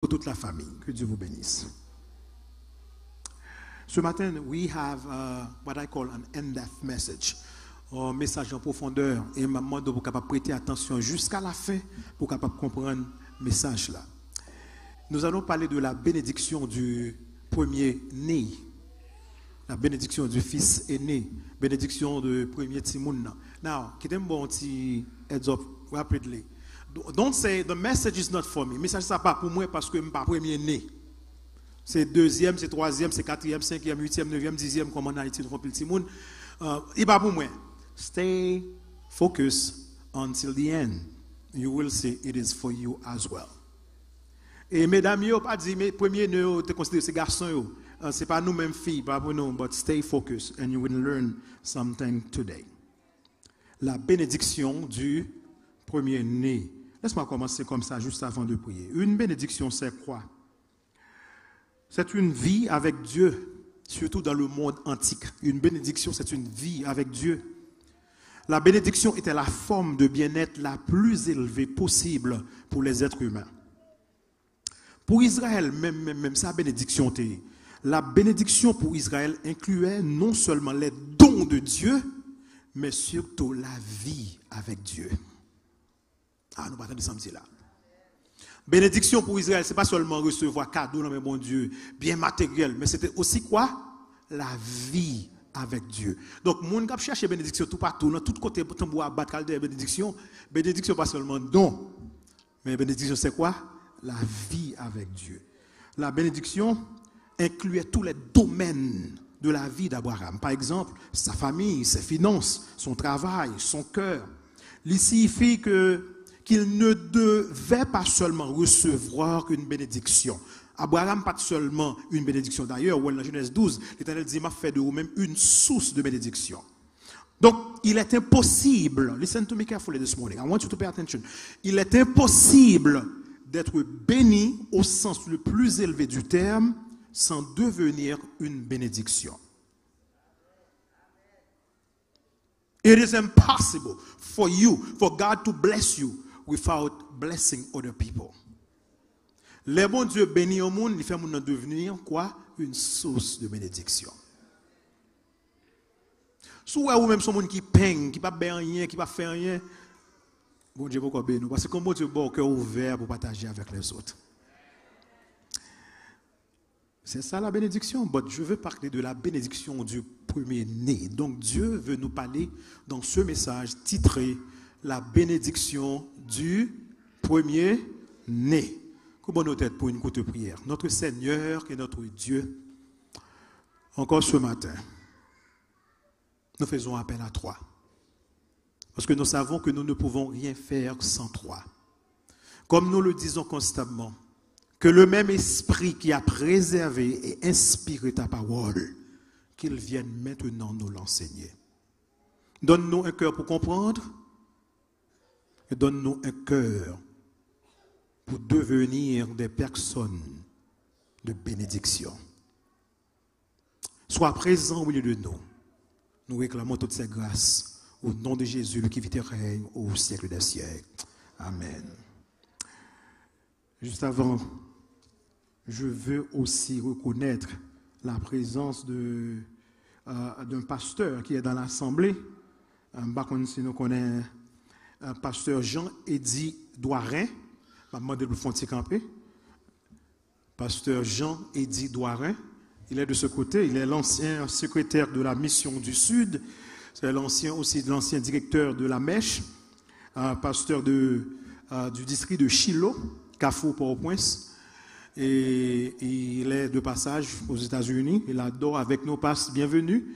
pour toute la famille. Que Dieu vous bénisse. Ce matin, we have what I call an in-depth message. Un message en profondeur. Et maman doit capable prêter attention jusqu'à la fin pour capable comprendre le message là. Nous allons parler de la bénédiction du premier-né. La bénédiction du fils aîné. Bénédiction du premier Timoun. Now, qui t'aime bon petit heads up rapidly. Don't say the message is not for me. Le message ça pas pour moi parce que je ne suis pas premier-né. C'est deuxième, c'est troisième, c'est quatrième, cinquième, huitième, neuvième, dixième, comme en Haïti, nous faisons petit monde. Il pas pour moi. Stay focused until the end. You will see it is for you as well. Et mesdames, yo pas dit mais premier ne te considère ces garçons c'est pas nous mêmes filles, pas pour nous, but stay focused and you will learn something today. La bénédiction du premier-né. Laisse-moi commencer comme ça juste avant de prier. Une bénédiction, c'est quoi? C'est une vie avec Dieu, surtout dans le monde antique. Une bénédiction, c'est une vie avec Dieu. La bénédiction était la forme de bien-être la plus élevée possible pour les êtres humains. Pour Israël, même sa bénédiction, la bénédiction pour Israël incluait non seulement les dons de Dieu, mais surtout la vie avec Dieu. Ah, nous partons de samedi là. Bénédiction pour Israël, ce n'est pas seulement recevoir cadeau dans mes bon Dieu, bien matériel, mais c'était aussi quoi? La vie avec Dieu. Donc, mon cap cherche bénédiction tout partout, dans tout côté, pour tambour battre de bénédiction. Bénédiction pas seulement don, mais bénédiction c'est quoi? La vie avec Dieu. La bénédiction incluait tous les domaines de la vie d'Abraham. Par exemple, sa famille, ses finances, son travail, son cœur. Il signifie qu'il ne devait pas seulement recevoir une bénédiction. Abraham pas seulement une bénédiction. D'ailleurs, dans Genèse 12, l'Éternel dit, m'a fait de vous-même une source de bénédiction. Donc, il est impossible, listen to me carefully this morning, I want you to pay attention. Il est impossible d'être béni au sens le plus élevé du terme sans devenir une bénédiction. It is impossible for God to bless you without blessing other people. Les bons Dieu bénit au monde, il fait monde devenir quoi? Une source de bénédiction. Soit ou même son monde qui peigne, qui pas faire rien, qui pas faire rien, bon Dieu pourquoi bénir? Parce que comme bon Dieu bon cœur ouvert pour partager avec les autres. C'est ça la bénédiction. But je veux parler de la bénédiction du premier-né. Donc Dieu veut nous parler dans ce message titré la bénédiction du premier-né. Comment nous têtes pour une courte prière. Notre Seigneur et notre Dieu, encore ce matin, nous faisons appel à toi. Parce que nous savons que nous ne pouvons rien faire sans toi. Comme nous le disons constamment, que le même esprit qui a préservé et inspiré ta parole, qu'il vienne maintenant nous l'enseigner. Donne-nous un cœur pour comprendre et donne-nous un cœur pour devenir des personnes de bénédiction. Sois présent au milieu de nous. Nous réclamons toutes ces grâces au nom de Jésus, qui vit et règne au siècle des siècles. Amen. Juste avant, je veux aussi reconnaître la présence d'un pasteur qui est dans l'assemblée. Si nous connaissons pasteur Jean-Éddy Douarin. Je vais demander de faire un petit campé. Pasteur Jean-Éddy Douarin. Il est de ce côté. Il est l'ancien secrétaire de la mission du Sud. C'est l'ancien directeur de la Mèche. Pasteur du district de Shiloh, Carrefour Port-au-Prince. Et il est de passage aux États-Unis. Il adore avec nos passes. Bienvenue.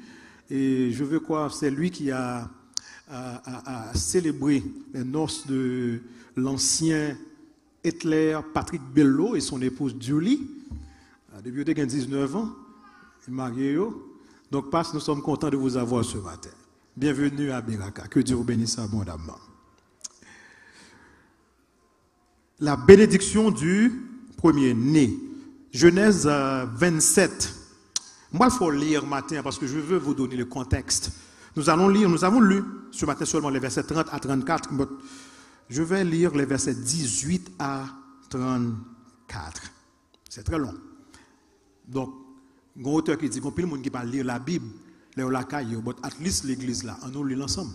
Et je veux croire, c'est lui qui a célébré les noces de l'ancien Hitler Patrick Bello et son épouse Julie. Depuis qu'il a 19 ans, il est marié. Donc, nous sommes contents de vous avoir ce matin. Bienvenue à Beraka. Que Dieu vous bénisse abondamment. La bénédiction du premier-né. Genèse 27. Moi, il faut lire matin parce que je veux vous donner le contexte. Nous avons lu ce matin seulement les versets 30 à 34. Je vais lire les versets 18 à 34. C'est très long. Donc, il y a un auteur qui dit qu'il y a des gens qui parlent lire la Bible, mais at least l'église là, on nous lit ensemble.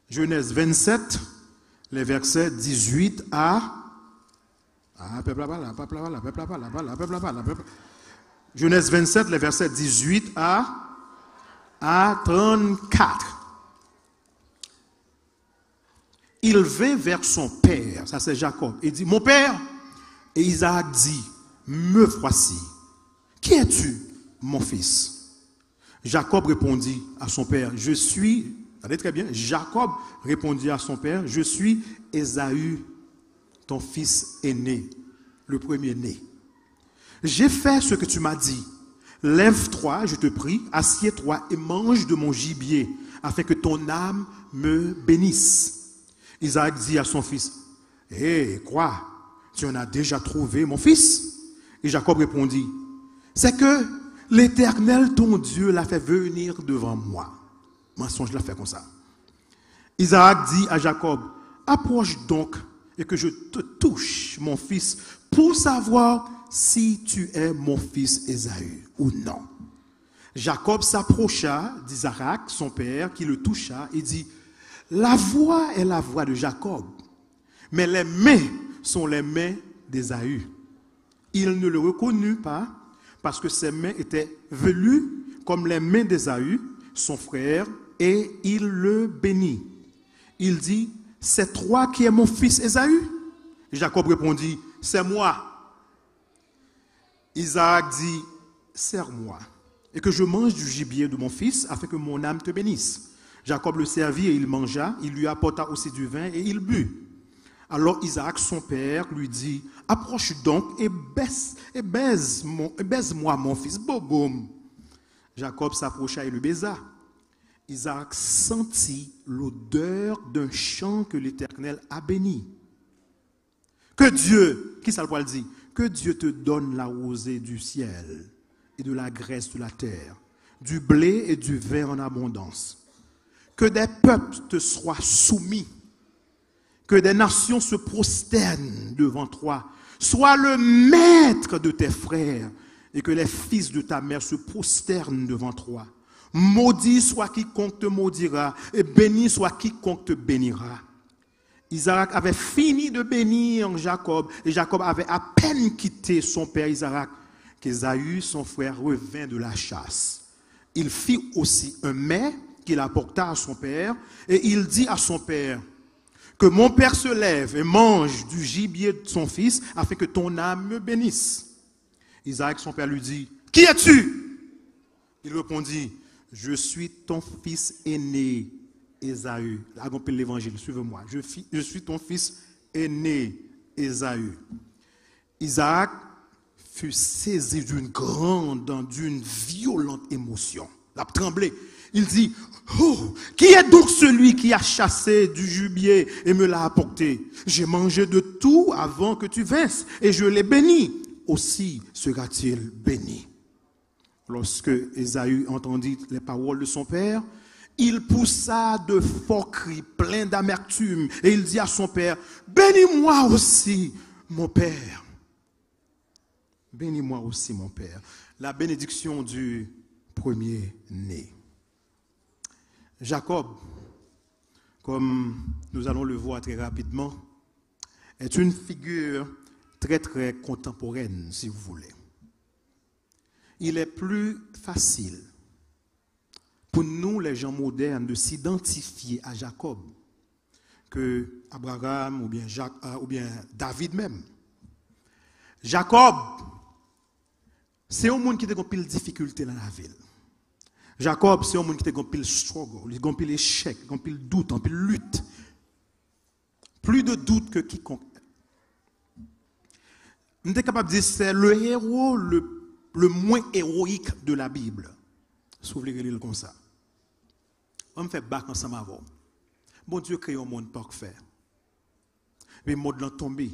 Genèse 27, les versets 18 à... Genèse 27, les versets 18 à 34. Il vint vers son père, ça c'est Jacob, il dit, mon père, et Isaac dit, me voici. Qui es-tu, mon fils? Jacob répondit à son père, je suis, allez très bien, Jacob répondit à son père, je suis Ésaü, ton fils aîné, le premier-né. J'ai fait ce que tu m'as dit. Lève-toi, je te prie, assieds-toi et mange de mon gibier, afin que ton âme me bénisse. Isaac dit à son fils, hé, quoi? Tu en as déjà trouvé, mon fils? Et Jacob répondit, c'est que l'Éternel, ton Dieu, l'a fait venir devant moi. Mensonge l'a fait comme ça. Isaac dit à Jacob, approche donc et que je te touche, mon fils, pour savoir si tu es mon fils Ésaü ou non. Jacob s'approcha d'Isaac, son père, qui le toucha et dit, la voix est la voix de Jacob, mais les mains sont les mains d'Ésaü. Il ne le reconnut pas parce que ses mains étaient velues comme les mains d'Ésaü, son frère, et il le bénit. Il dit, c'est toi qui es mon fils Ésaü? Jacob répondit, c'est moi. Isaac dit, sers-moi, et que je mange du gibier de mon fils, afin que mon âme te bénisse. Jacob le servit et il mangea, il lui apporta aussi du vin et il but. Alors Isaac, son père, lui dit, approche donc et baise-moi mon fils. Boum. Jacob s'approcha et le baisa. Isaac sentit l'odeur d'un champ que l'Éternel a béni. Que Dieu, qui ça le dit? Que Dieu te donne la rosée du ciel et de la graisse de la terre, du blé et du vin en abondance. Que des peuples te soient soumis, que des nations se prosternent devant toi. Sois le maître de tes frères et que les fils de ta mère se prosternent devant toi. Maudit soit quiconque te maudira et béni soit quiconque te bénira. Isaac avait fini de bénir Jacob et Jacob avait à peine quitté son père Isaac qu'Ésaü, son frère, revint de la chasse. Il fit aussi un mets qu'il apporta à son père et il dit à son père, que mon père se lève et mange du gibier de son fils afin que ton âme me bénisse. Isaac, son père, lui dit, qui es-tu? Il répondit, je suis ton fils aîné, Ésaü. Là, on peut l'évangile, suivez-moi. Je suis ton fils aîné, Ésaü. Isaac fut saisi d'une violente émotion. Il a tremblé. Il dit, oh, qui est donc celui qui a chassé du gibier et me l'a apporté? J'ai mangé de tout avant que tu vinsses et je l'ai béni. Aussi sera-t-il béni. Lorsque Ésaü entendit les paroles de son père, il poussa de forts cris pleins d'amertume et il dit à son père, bénis-moi aussi, mon père. Bénis-moi aussi, mon père. La bénédiction du premier-né. Jacob, comme nous allons le voir très rapidement, est une figure très très contemporaine, si vous voulez. Il est plus facile pour nous, les gens modernes, de s'identifier à Jacob que Abraham ou bien David même. Jacob, c'est un monde qui a une pile difficulté dans la ville. Jacob, c'est un monde qui a un pile struggle, il a un pile échec, un pile doute, un pile lutte. Plus de doute que quiconque. On est capable de dire que c'est le héros le moins héroïque de la Bible. Si vous voulez lire comme ça. On me fait bac ensemble avant. Bon Dieu crée un monde parfait. Mais le monde là tombé.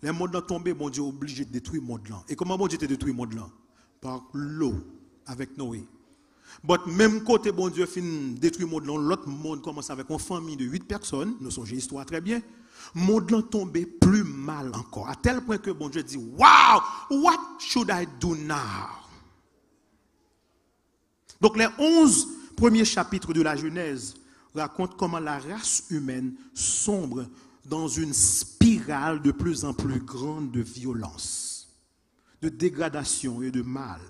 Les mondes là tombé, bon Dieu est obligé de détruire le monde là. Et comment bon Dieu te détruit le monde là? Par l'eau avec Noé. But même côté, bon Dieu, fin détruit le monde, l'autre monde commence avec une famille de 8 personnes, nous songez l'histoire très bien. Le monde tombé plus mal encore, à tel point que bon Dieu dit, wow, what should I do now? Donc les 11 premiers chapitres de la Genèse racontent comment la race humaine sombre dans une spirale de plus en plus grande de violence, de dégradation et de mal.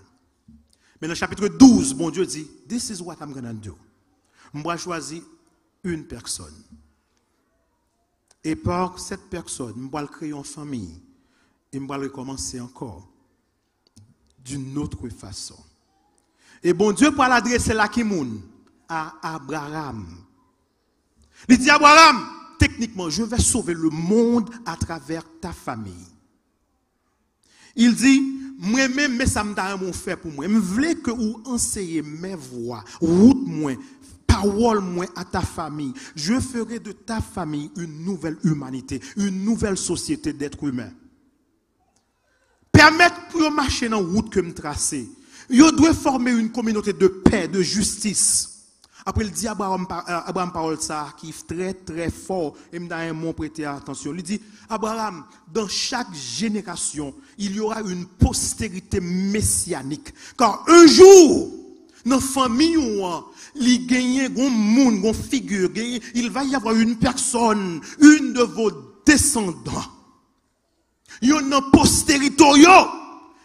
Mais dans le chapitre 12, bon Dieu dit, this is what I'm going to do. Je vais choisir une personne. Et par cette personne, je vais créer une famille. Et je vais recommencer encore d'une autre façon. Et bon Dieu pour l'adresser la Kimoun à Abraham. Il dit, Abraham, techniquement, je vais sauver le monde à travers ta famille. Il dit, moi-même, mais ça me donne mon fait pour moi. Je veux que vous enseignez mes voix, route moi, parole moi à ta famille. Je ferai de ta famille une nouvelle humanité, une nouvelle société d'êtres humains. Permettre pour marcher dans la route que me tracer. Vous devez former une communauté de paix, de justice. Après, il dit à Abraham parole ça, qui est très très fort, et me donne un mot prêter attention. Il dit, Abraham, dans chaque génération, il y aura une postérité messianique. Car un jour, dans la famille, il gagne un monde, une figure, il va y avoir une personne, une de vos descendants. Il y a une postérité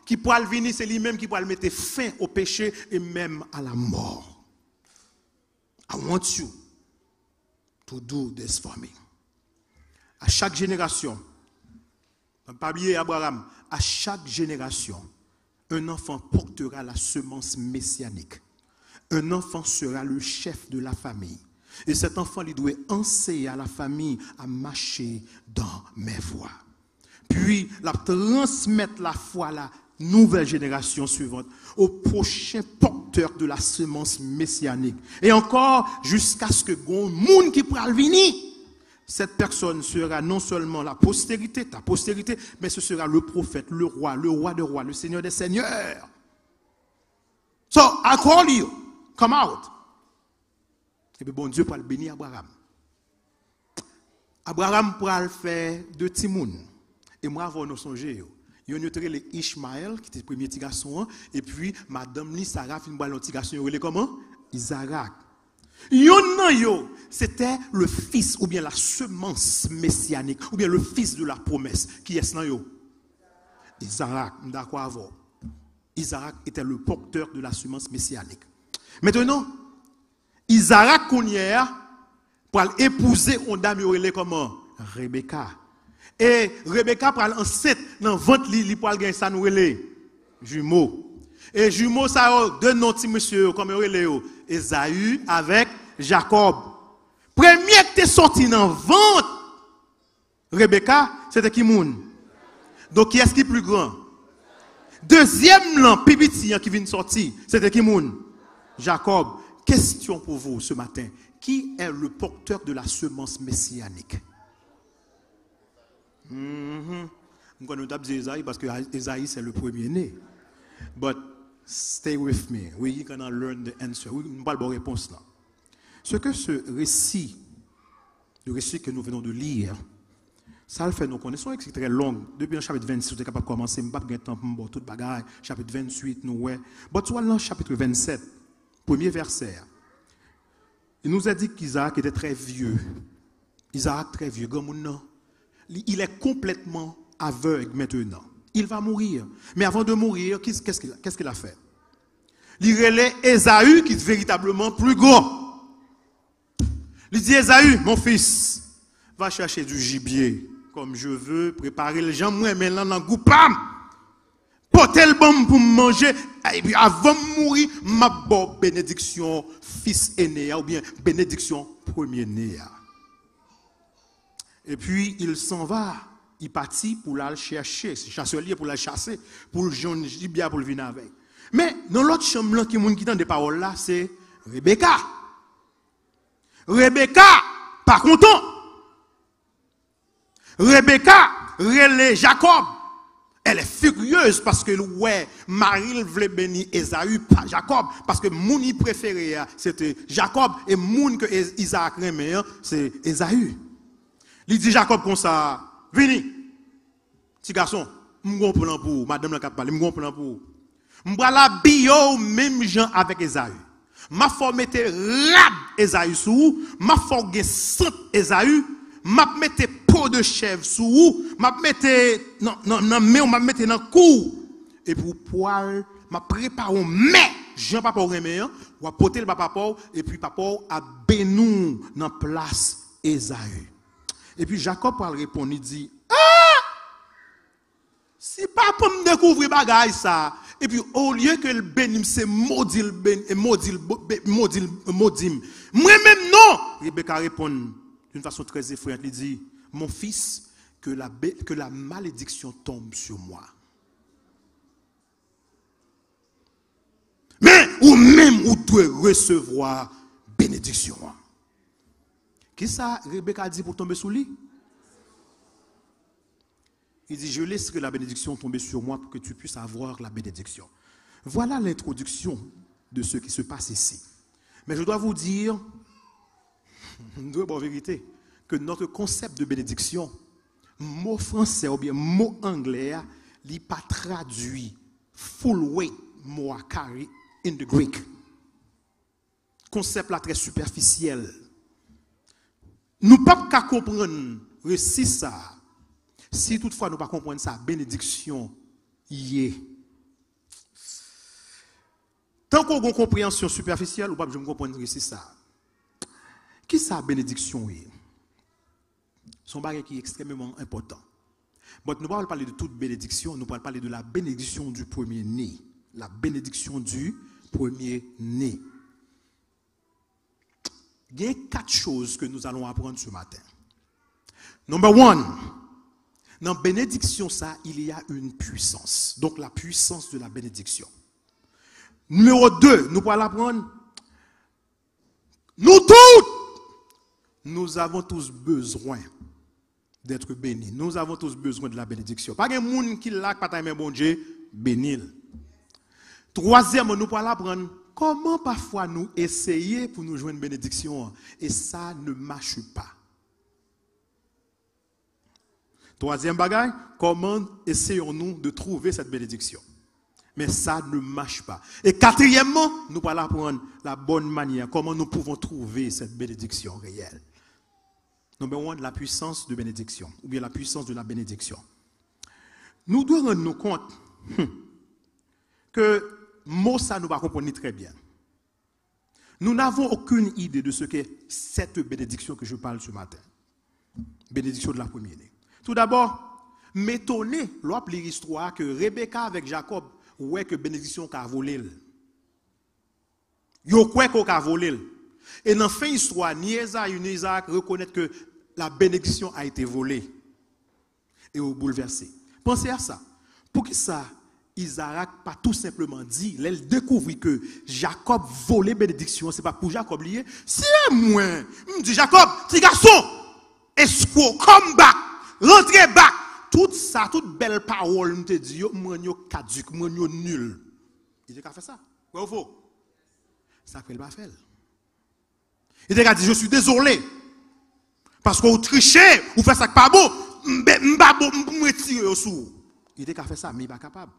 qui pourra venir, c'est lui-même qui pourra mettre fin au péché et même à la mort. I want you to do this for me. À chaque génération, pas oublier Abraham, à chaque génération, un enfant portera la semence messianique. Un enfant sera le chef de la famille. Et cet enfant, il doit enseigner à la famille à marcher dans mes voies. Puis, la transmettre la foi à la nouvelle génération suivante, au prochain porteur de la semence messianique. Et encore, jusqu'à ce que le monde qui pourra venir, cette personne sera non seulement la postérité, ta postérité, mais ce sera le prophète, le roi de rois, le seigneur des seigneurs. So, I call you, come out. Et puis bon Dieu pourra le bénir Abraham. Abraham pourra le faire de Timoun. Et moi, avant nous songer, il y a les Ishmaël, qui était le premier petit garçon, et puis Madame Li Sarah, une petit garçon, il comment? Isaac. C'était le fils, ou bien la semence messianique, ou bien le fils de la promesse. Qui est-ce là? Isaac, d'accord avant. Isaac était le porteur de la semence messianique. Maintenant, Isaac, pour épouser une dame, il comment? Rebecca. Et Rebecca pral enceinte dans ventre li pour gagner ça nous relé jumeaux. Et jumeaux ça deux noms petit monsieur comme relé Esaü avec Jacob. Premier qui est sorti dans ventre Rebecca, c'était qui moun? Donc qui est-ce qui est plus grand? Deuxième lan petit qui vient sortir, c'était qui moun? Jacob. Question pour vous ce matin, qui est le porteur de la semence messianique? Je vais dire Esaïe parce que Esaïe c'est le premier-né. But stay with me. We gonna learn the answer. Oui, nous pas la réponse là. Ce que ce récit, le récit que nous venons de lire, ça le fait nous connaissons c'est très long. Depuis le chapitre 26, vous êtes capable de commencer, je ne vais pas temps pour toute bagaille. Chapitre 28, nous ouais. Mais tu vois dans le chapitre 27, premier verset. Il nous a dit qu'Isaac était très vieux. Isaac très vieux, grand moun. Il est complètement aveugle maintenant. Il va mourir. Mais avant de mourir, qu'est-ce qu'il a fait? Il relève Esaü qui est véritablement plus grand. Il dit Esaü, mon fils, va chercher du gibier comme je veux, préparer les gens, moi, mais là, dans le goût, pam! Porter le bon pour manger, et puis avant de mourir, ma bonne bénédiction, fils aîné, ou bien bénédiction premier-né. Et puis, il s'en va. Il partit pour la chercher. C'est chasseur lié pour la chasser. Pour le jaune gibier pour le venir avec. Mais, dans l'autre chambre, qui est dans des paroles là, c'est Rebecca. Rebecca, pas content. Rebecca, relève Jacob. Elle est furieuse parce que ouais, Marie voulait bénir Esaü, pas Jacob, parce que Mouni préféré c'était Jacob et Moun que Isaac aimait c'est Esaü. Il dit Jacob comme ça, venez, petit garçon, m'gon plan pour madame la cap parler, m'gon plan pour. M'bra la bio même gens avec Esaü. M'a faut mettre rab Esaü sous, m'a faut gen sant Esaü, m'a mettre peau de chèvre sous, m'a mettre non mais on m'a mettre dans cou et pour poil m'a préparé mais Jean papa remet ou apporter le papa et puis papa a bénou dans place Esaü. Et puis Jacob parle répond il dit si papa me découvre bagaille ça et puis au lieu que le bénim c'est maudit moi-même non. Rebecca répond d'une façon très effrayante, il dit mon fils que la malédiction tombe sur moi. Mais ou même ou doit recevoir bénédiction. Qui ça Rebecca dit pour tomber sous lui? Il dit, je laisserai la bénédiction tomber sur moi pour que tu puisses avoir la bénédiction. Voilà l'introduction de ce qui se passe ici. Mais je dois vous dire, en vérité, que notre concept de bénédiction, mot français ou bien mot anglais, n'est pas traduit full weight, mot carry in the Greek. Concept là très superficiel. Nous ne pouvons pas comprendre récit ça. Si toutefois nous ne comprenons pas ça, bénédiction y est. Tant qu'on a une compréhension superficielle, ou pas je me comprendre ici ça. Qui ça bénédiction est? Son bagage qui est extrêmement important. Mais nous ne parlons pas parler de toute bénédiction, nous parlons parler de la bénédiction du premier-né. La bénédiction du premier-né. Il y a 4 choses que nous allons apprendre ce matin. Number 1. Dans la bénédiction, ça, il y a une puissance. Donc, la puissance de la bénédiction. Numéro 2, nous allons apprendre. Nous avons tous besoin d'être bénis. Nous avons tous besoin de la bénédiction. Pas de monde qui l'a pas aimé bon Dieu, bénil. Troisième, nous allons apprendre comment parfois nous essayer pour nous joindre une bénédiction et ça ne marche pas. Troisième bagage, comment essayons-nous de trouver cette bénédiction? Mais ça ne marche pas. Et quatrièmement, nous allons apprendre la bonne manière, comment nous pouvons trouver cette bénédiction réelle. Numéro 1, la puissance de bénédiction, ou bien la puissance de la bénédiction. Nous devons rendre nous compte que mot ça nous va comprendre très bien. Nous n'avons aucune idée de ce qu'est cette bénédiction que je parle ce matin. Bénédiction de la première-né. Tout d'abord, m'étonner l'autre l'histoire que Rebecca avec Jacob ouais que bénédiction qu'a volé. Yo quoi qu'a volé. Et dans la fin de l'histoire, ni Esaü ni Isaac reconnaissent que la bénédiction a été volée et bouleversée. Pensez à ça. Pour que ça, Isaac pas tout simplement dit, il découvrit que Jacob volait bénédiction, c'est pas pour Jacob lié. Si moi, me dit Jacob, petit garçon, escroc, come back, rentrez back. Tout ça, toute belle parole, me te dit, moi yo caduc, moi yo nul. Il a fait ça. Ouais ou faux? Ça fait le pas fait. Il a dit, je suis désolé. Parce que vous trichez, vous faites ça pas bon, me retirer au sourd. Il a fait ça, mais il n'est pas capable.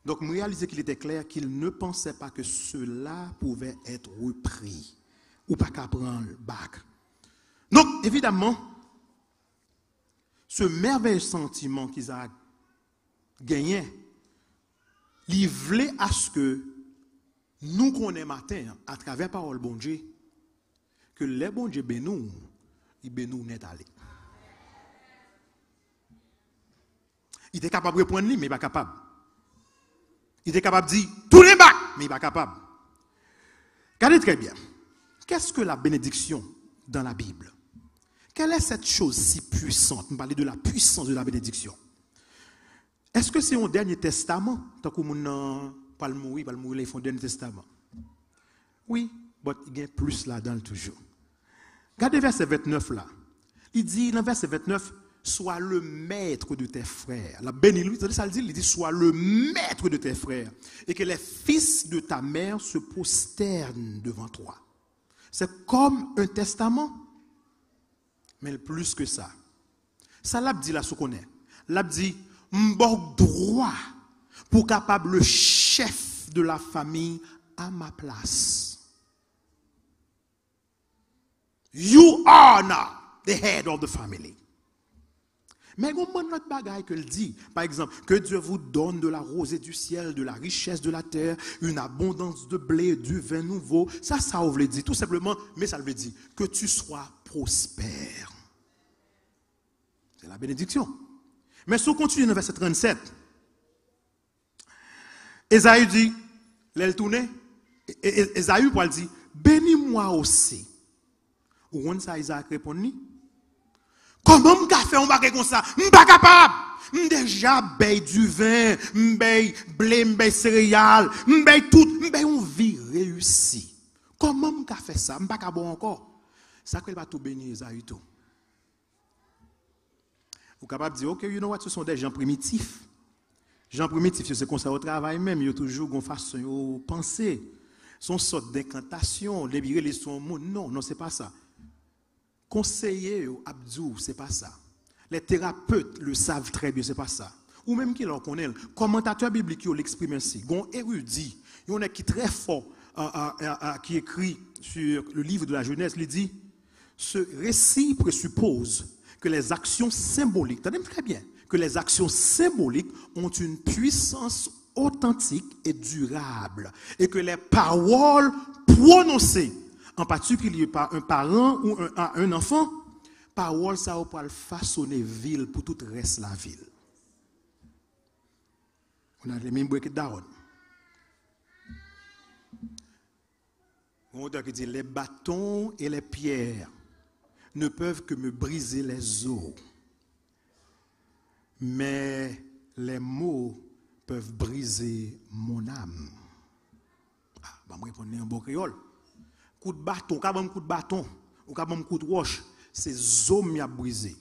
Donc, je réalisais qu'il était clair qu'il ne pensait pas que cela pouvait être repris. Ou pas qu'à prendre le bac. Donc, évidemment, ce merveilleux sentiment qu'ils ont gagné, il voulait à ce que nous connaissons matin, à travers la parole bon Dieu, que les bon Dieu bénou, il bénou net aller. Il était capable de répondre, mais il n'est pas capable. Il était capable de dire, tous les bacs, mais il n'est pas capable. Regardez très bien. Qu'est-ce que la bénédiction dans la Bible? Quelle est cette chose si puissante? Nous parlons de la puissance de la bénédiction. Est-ce que c'est un dernier testament? Tant que nous pas le mourir, ils font un dernier testament. Oui, mais il y a plus là-dedans toujours. Regardez verset 29 là. Il dit dans verset 29, sois le maître de tes frères. La béni, ça le dit, il dit, sois le maître de tes frères. Et que les fils de ta mère se prosternent devant toi. C'est comme un testament. Mais plus que ça. Ça l'a dit là, ce qu'on est. L'a dit, m'bok droit pour capable le chef de la famille à ma place. You are now the head of the family. Mais on a notre bagaille que le dit. Par exemple, que Dieu vous donne de la rosée du ciel, de la richesse de la terre, une abondance de blé, du vin nouveau. Ça veut dire tout simplement, mais ça veut dire que tu sois prospère. C'est la bénédiction. Mais si on continue dans le verset 37, Esaü dit, l'elle tourne, Esaü pour dire, bénis-moi aussi. Ou on ça Isaac répond, comment je peux faire un bagage comme ça? Je ne suis pas capable. Je déjà bay du vin, je bay blé, je bay céréales, je bay tout, je bay une vie réussie. Comment je peux faire ça? Je ne suis pas capable encore. Ça qu'il va tout bénir Esaü tout. Vous êtes capable de dire, ok, you know what, ce sont des gens primitifs. Gens primitifs, c'est comme ça au travail même, ils ont toujours une façon de penser. Son sorte d'incantation, libérer les sons monde. Non, c'est pas ça. Conseiller Abdou, c'est pas ça. Les thérapeutes le savent très bien, c'est pas ça. Ou même qui l'en connaît. Commentateur biblique l'exprime ainsi. Gon érudit, il y en a qui est très fort, qui écrit sur le livre de la Genèse, il dit, ce récit présuppose que les actions symboliques, tenez très bien, que les actions symboliques ont une puissance authentique et durable, et que les paroles prononcées, en particulier par un parent ou un enfant, paroles ça va le façonner ville pour tout le reste de la ville. On a les mêmes break down. On qui dit les bâtons et les pierres ne peuvent que me briser les os, mais les mots peuvent briser mon âme. Je vais me répondre en bon créole. Coup de bâton, coup de bâton, ou coup de roche, c'est hommes qui ont brisé.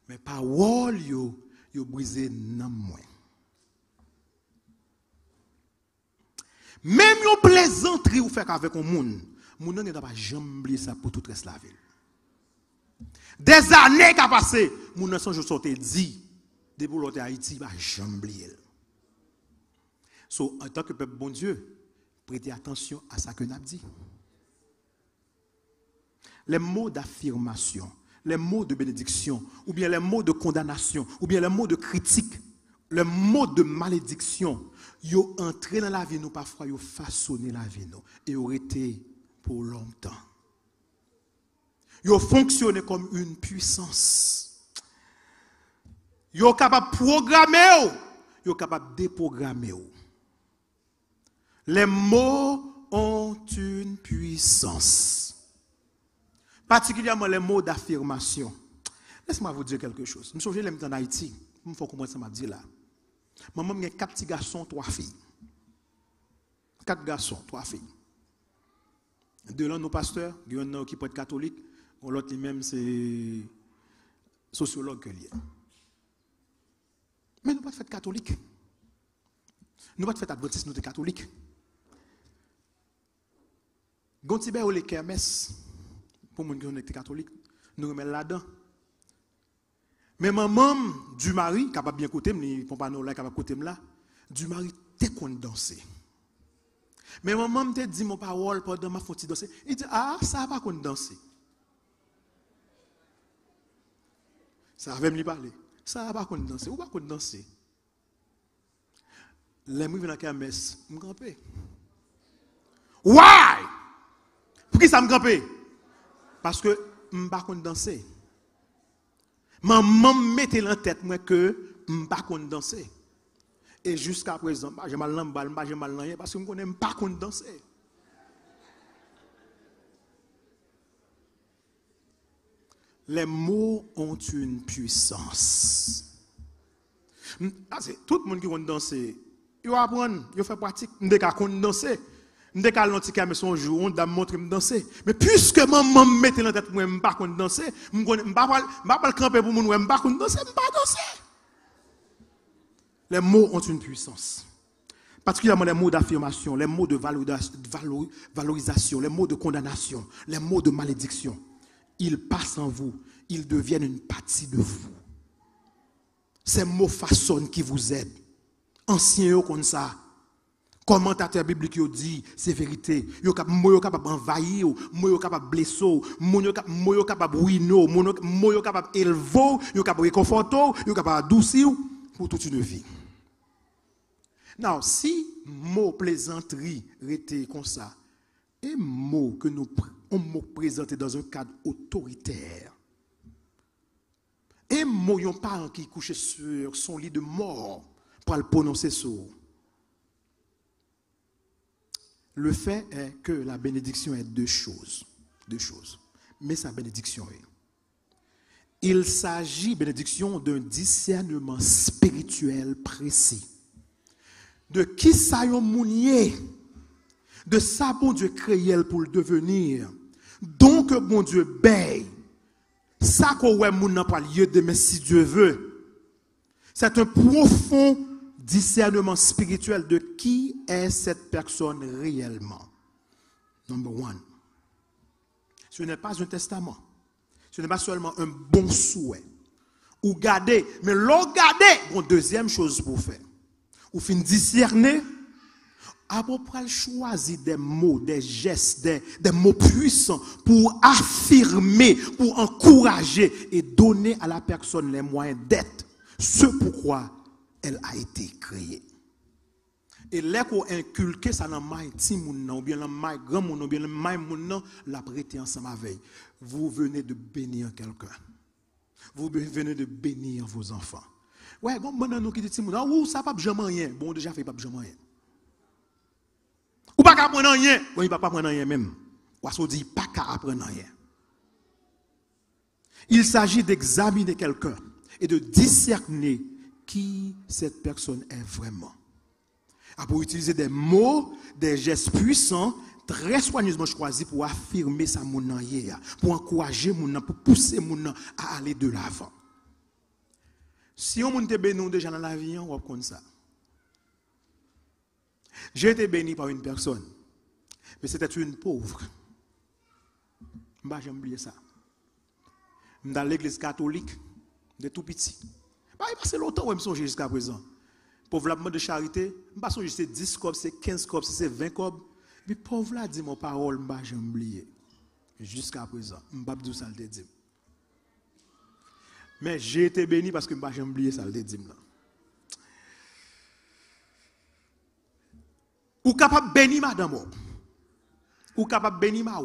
Mais parole yo brisé non moins. Même yon plaisanterie ou fait avec un monde, moun ne va pas jamais oublier ça pour tout reste la ville. Des années qui ont passé, moun ne sont juste dit, depuis l'autre Haïti, va jamais oublier. So, en tant que peuple bon Dieu, prêtez attention à ça que nous avons dit. Les mots d'affirmation, les mots de bénédiction, ou bien les mots de condamnation, ou bien les mots de critique, les mots de malédiction, ils ont entré dans la vie, nous parfois ils ont façonné la vie, nous, et ont été pour longtemps. Ils ont fonctionné comme une puissance. Ils sont capables de programmer, ils sont capables de déprogrammer. Les mots ont une puissance. Particulièrement les mots d'affirmation. Laissez-moi vous dire quelque chose. Je me souviens en Haïti. Il faut comprendre ce que je m'a dit là. Maman, il y a 4 petits garçons, 3 filles. 4 garçons, 3 filles. 2 là, nos pasteurs, il y en a qui peut être catholique, l'autre lui-même c'est sociologue que lui. Mais nous ne pas faire catholique. Nous ne pas faire adventiste, nous sommes catholiques. Gontibé ou les kermesses, pour les gens qui sont catholiques, nous remettons là-dedans. Mais maman du mari, capable bien côté, mais pas nous là, capable côté là, du mari t'es qu'on danser. Mais maman me dit mon parole pendant ma faute danser. Il dit ah ça va qu'on danser. Ça va me parler. Ça va qu'on danser. Ou pas qu'on danser. Les gens viennent à la kermesse, me camper. Why? Pour qui ça me camper? Parce que je ne pas qu'on danser. Maman mettait en tête moi que je ne pas qu'on danser. Et jusqu'à présent, j'ai mal dans balle, j'ai mal dans rien parce que je ne connais pas qu'on danser. Les mots ont une puissance. Tout le monde qui va danser, il va apprendre, il va faire pratique, il va danser. Dès qu'elle a mais son jour, on doit me montrer me danser. Mais puisque maman me mettait dans la tête pour me pas danser, je ne pas camper pour me pas danser, je pas danser. Les mots ont une puissance. Particulièrement les mots d'affirmation, les mots de valorisation, les mots de condamnation, les mots de malédiction. Ils passent en vous, ils deviennent une partie de vous. Ces mots façonnent qui vous aident. Anciens comme ça. Commentateur biblique dit c'est vérité. Yo capable envahir, yo capable blesser, yo capable ruiner, yo capable élever, yo capable réconforter, yo capable adoucir pour toute une vie. Non, si mot plaisanterie était comme ça, un mot que nous présenté dans un cadre autoritaire, un mot yon parent qui couchait sur son lit de mort pour le prononcer sur. Le fait est que la bénédiction est deux choses. Mais sa bénédiction est. Il s'agit, bénédiction, d'un discernement spirituel précis. De qui ça yon mounier, de ça bon Dieu créé pour le devenir. Donc bon Dieu baille. Ça qu'on ouais moun nan pas lieu de mais si Dieu veut. C'est un profond discernement spirituel de qui est cette personne réellement. Number one. Ce n'est pas un testament. Ce n'est pas seulement un bon souhait. Ou garder, mais l'on garder, bon deuxième chose pour faire. Ou fin discerner, après choisir des mots, des gestes, des mots puissants pour affirmer, pour encourager et donner à la personne les moyens d'être ce pourquoi elle a été créée. Et là qu'on inculque ça dans maille petit moun ou bien dans maille grand moun ou bien dans maille moun la prêter ensemble avec. Vous venez de bénir quelqu'un. Vous venez de bénir vos enfants. Ouais, bon nous qui dit petit moun, ou ça pas jamais rien. Bon déjà fait pas jamais rien. Ou pas qu'à apprendre rien. Bon il va pas apprendre rien même. Ou ça dit pas qu'à apprendre rien. Il s'agit d'examiner quelqu'un et de discerner qui cette personne est vraiment. Pour utiliser des mots, des gestes puissants, très soigneusement choisis pour affirmer sa moun pour encourager moun, pour pousser moun à aller de l'avant. Si on te béni déjà dans la vie, on va comme ça. J'ai été béni par une personne, mais c'était une pauvre. Je n'ai jamais oublié ça. Dans l'église catholique, de tout petit. Il passe longtemps où je me songe jusqu'à présent. Pauvre la de charité, je ne sais pas si c'est 10 cobs, c'est 15 cobs, c'est 20 cobs. Mais pauvre la dit mon parole, je n'ai jamais oublié. Jusqu'à présent, je ne sais pas dire ça le dit. Mais j'ai été béni parce que je n'ai jamais oublié ça le dit. Ou capable de bénir madame, ou capable de bénir ma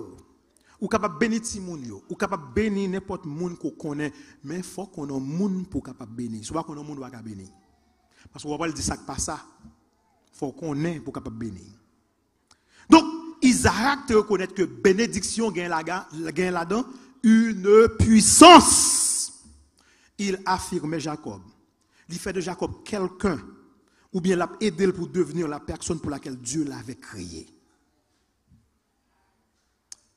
ou capable de bénir Timoun, ou capable de bénir n'importe monde qu'on connaît, mais il faut qu'on ait un monde pour capable de bénir. Soit qu'on ait un monde pour capable de bénir. Parce qu'on va pas dire ça pas ça. Il faut qu'on ait pour capable de bénir. Donc, Isaac te reconnaît que bénédiction gagne là-dedans une puissance. Il affirmait Jacob. Il fait de Jacob quelqu'un, ou bien l'a aidé pour devenir la personne pour laquelle Dieu l'avait créé.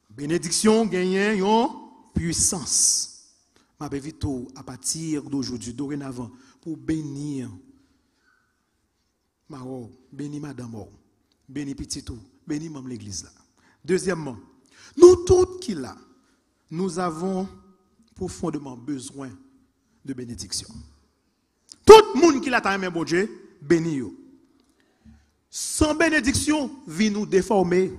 Bénédiction gagne une puissance. Je vais vite à partir d'aujourd'hui, dorénavant, pour bénir Maro, bénir madame, bénir petit tout, bénir même l'église là. Deuxièmement, nous tous qui là, nous avons profondément besoin de bénédiction. Tout le monde qui l'a aimé bon Dieu, béni. Sans bénédiction, vie nous déformer.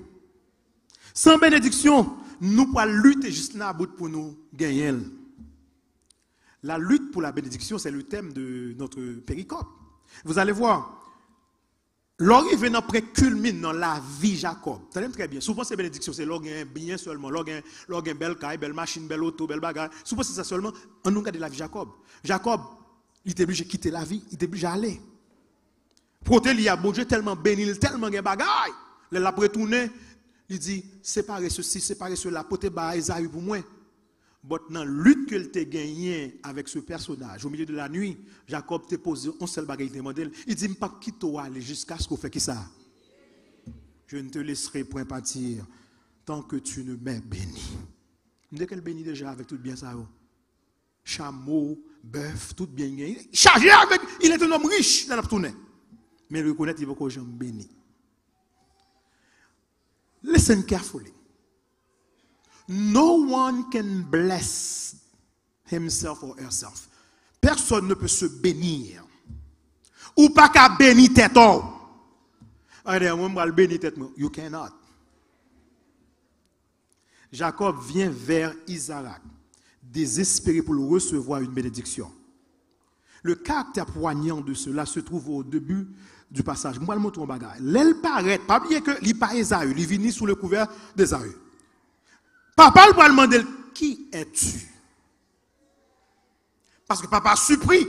Sans bénédiction, nous pouvons lutter juste là pour nous gagner. La lutte pour la bénédiction, c'est le thème de notre péricope. Vous allez voir, l'arrivée après culmine dans la vie Jacob. Ça très bien. Souvent, c'est bénédiction, c'est l'orgain bien seulement, l'orgain belle caille, belle machine, belle auto, belle bagarre. Souvent, c'est ça seulement. On nous regarde la vie Jacob. Jacob, il était obligé de quitter la vie, il était obligé d'aller. Pour il y a bon Dieu tellement béni, tellement de bagaille. Il a retourné, il dit, séparez ceci, séparez cela, pour te Esaü pour moi. Mais dans la lutte qu'il t'a gagné avec ce personnage, au milieu de la nuit, Jacob t'a posé un seul bagage, il dit, je ne vais pas quitter aller jusqu'à ce qu'on fait qui ça. je ne te laisserai point partir tant que tu ne m'aies béni. Dès qu'elle bénit déjà avec tout bien ça. Chameau, bœuf, tout bien. Chargé avec, il est un homme riche dans la tournée. Mais le reconnaître, il va que j'en béni. Listen carefully. No one can bless himself or herself. Personne ne peut se bénir. Ou pas qu'à bénir tête. You cannot. Jacob vient vers Isaac, désespéré pour le recevoir une bénédiction. Le caractère poignant de cela se trouve au début du passage. Moi, le montrer un bagage. L'elle paraît, pas bien que il pas Esaü, il vient sous le couvert d'Esaü. Papa le demander qui es-tu? Parce que papa surpris.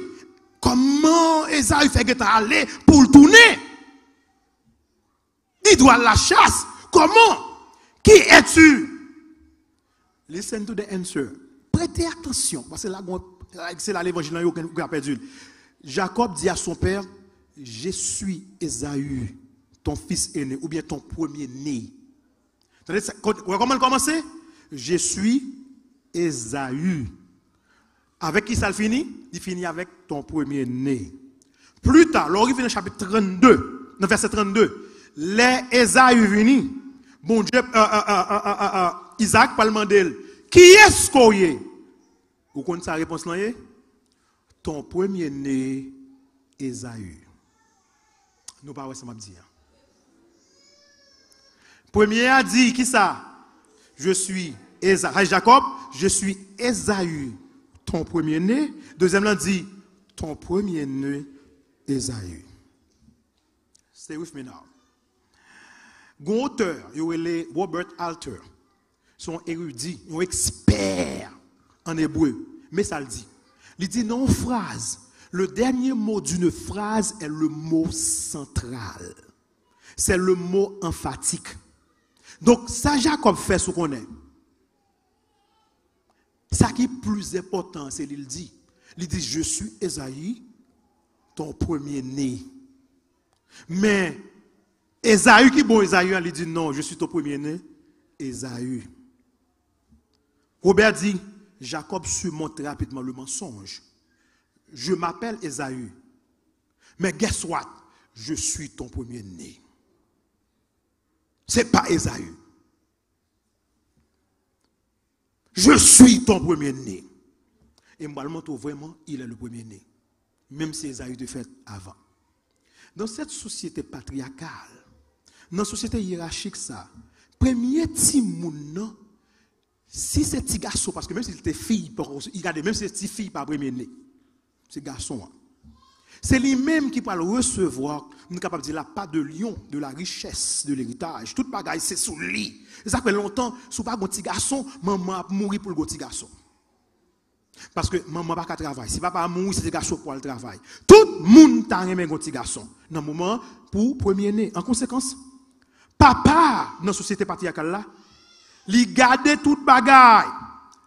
Comment Esaü fait que tu aller pour le tourner? Il doit la chasse. Comment? Qui es-tu? Listen to the answer. Prêtez attention. Parce que là, c'est là l'évangile qui a perdu. Jacob dit à son père, je suis Esaü, ton fils aîné, ou bien ton premier-né. Comment il commence? Je suis Esaü. Avec qui ça finit? Il finit avec ton premier-né. Plus tard, lors il finit au chapitre 32, dans verset 32, les Esaü vini, bon Dieu, Isaac parle demander, qui est-ce qu'on est? Vous connaissez sa réponse là? Ton premier-né, Esaü. Nous pas ça m'a dit. Premier a dit qui ça? Je suis Esaü. Jacob, je suis Esaü, ton premier-né. Deuxième a dit ton premier-né, Esaü. Stay with me now. Gon auteur, Robert Alter, sont érudits, sont experts en hébreu. Mais ça le dit. Il dit dans une phrase, le dernier mot d'une phrase est le mot central. C'est le mot emphatique. Donc, ça, Jacob fait ce qu'on est. Ça qui est plus important, c'est qu'il dit. Il dit, je suis Esaü, ton premier-né. Mais, Esaü qui est bon Esaü, il dit non, je suis ton premier-né, Esaü. Robert dit, Jacob surmonte rapidement le mensonge. Je m'appelle Esaü. Mais guess what? Je suis ton premier-né. Ce n'est pas Esaü. Je suis ton premier-né. Et moi, vraiment, il est le premier-né. Même si Esaü te fait avant. Dans cette société patriarcale, dans la société hiérarchique, ça, premier petit monde, si c'est petit garçon, parce que même si c'était fille, il regarde, même si c'est petit fille par premier-né, c'est garçon. C'est lui-même qui peut le recevoir, nous sommes capables de dire, là, pas de lion, de la richesse, de l'héritage. Tout bagaille, c'est sous lui. Ça fait longtemps, si pas un petit garçon, maman a mouru pour le petit garçon. Parce que maman n'a pas de travail. Si papa a mouru, c'est le garçon pour le travail. Tout le monde a aimé un petit garçon. Dans le moment, pour premier-né. En conséquence, papa, dans la société patriarcale là, il garde toute bagaille.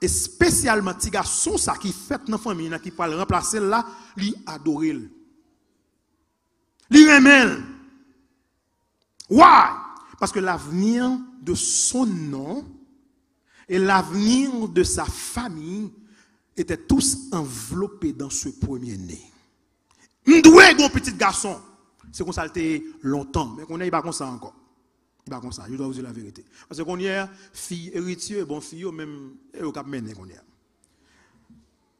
Et spécialement, petit garçon, ça qui fait dans la famille, qui peut le remplacer là, il adore. Il aime. Why? Parce que l'avenir de son nom et l'avenir de sa famille étaient tous enveloppés dans ce premier-né. M'doué un petit garçon. C'est comme ça été longtemps, mais qu'on n'est pas comme ça encore. Il n'est pas comme ça, je dois vous dire la vérité. Parce qu'on y a fille héritier, bon fille, même, et au cap mené qu'on y a.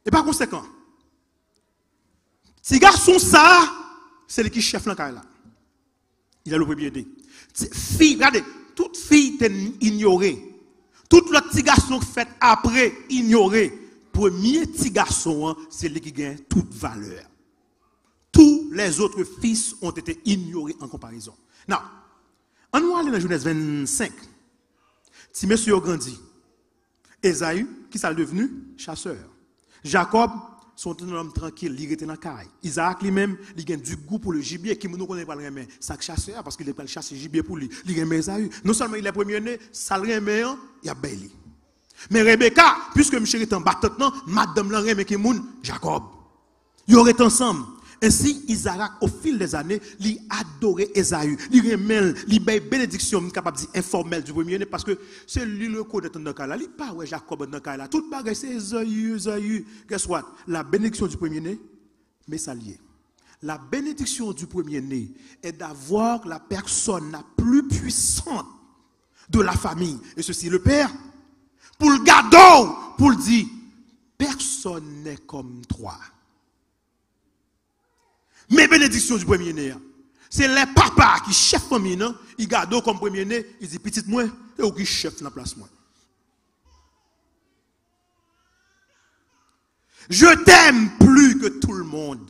Et par conséquent, si garçon ça, c'est le qui chef dans là. Il a le premier-né. Fille, regardez, toute fille est ignorée. Tout le petit garçon fait après, ignoré. Premier petit garçon, c'est lui qui gagne toute valeur. Tous les autres fils ont été ignorés en comparaison. Now, on va aller dans Genèse 25. Si monsieur a grandi, Esaü, qui s'est devenu chasseur. Jacob, son homme tranquille, il était dans la caille. Isaac lui-même, il a du goût pour le gibier, qui nous connaît pas le remet. C'est chasseur, parce qu'il est pas le chasser gibier pour lui. Il remet Esaü. Non seulement il est premier-né, ça le remet, il y a Béli. Mais Rebecca, puisque M. est en battant, madame la remet qui moun, Jacob. Ils auraient ensemble. Ainsi, Isaac, au fil des années, il adorait Esaü. Il remet, il fait bénédiction, capable de dire informelle du premier-né, parce que c'est lui le code dans le cas là. Il pas ouais Jacob dans le cas là. Tout bagage c'est Esaü. Guess what? La bénédiction du premier-né, mais ça lié. La bénédiction du premier-né est d'avoir la personne la plus puissante de la famille. Et ceci, le père, pour le garder, pour le dire, personne n'est comme toi. Mais bénédiction du premier-né, c'est les papas qui chef famille, ils gardent comme premier-né, ils disent petite moi, et ou qui chef dans la place moi. Je t'aime plus que tout le monde.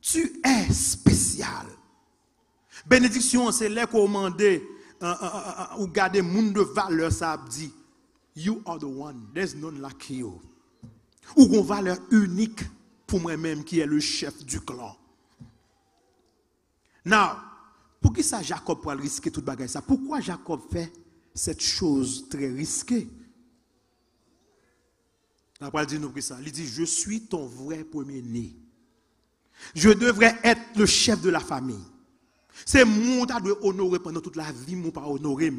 Tu es spécial. Bénédiction, c'est les commander ou garder monde de valeur, ça dit, you are the one, there's none like you. Ou une valeur unique pour moi-même qui est le chef du clan. Now, pour qui ça Jacob pour risquer toute bagaille ça? Pourquoi Jacob fait cette chose très risquée? La parole dit nous que ça. Il dit, je suis ton vrai premier-né. Je devrais être le chef de la famille. C'est moi qui dois honorer pendant toute la vie, moi pas honorer.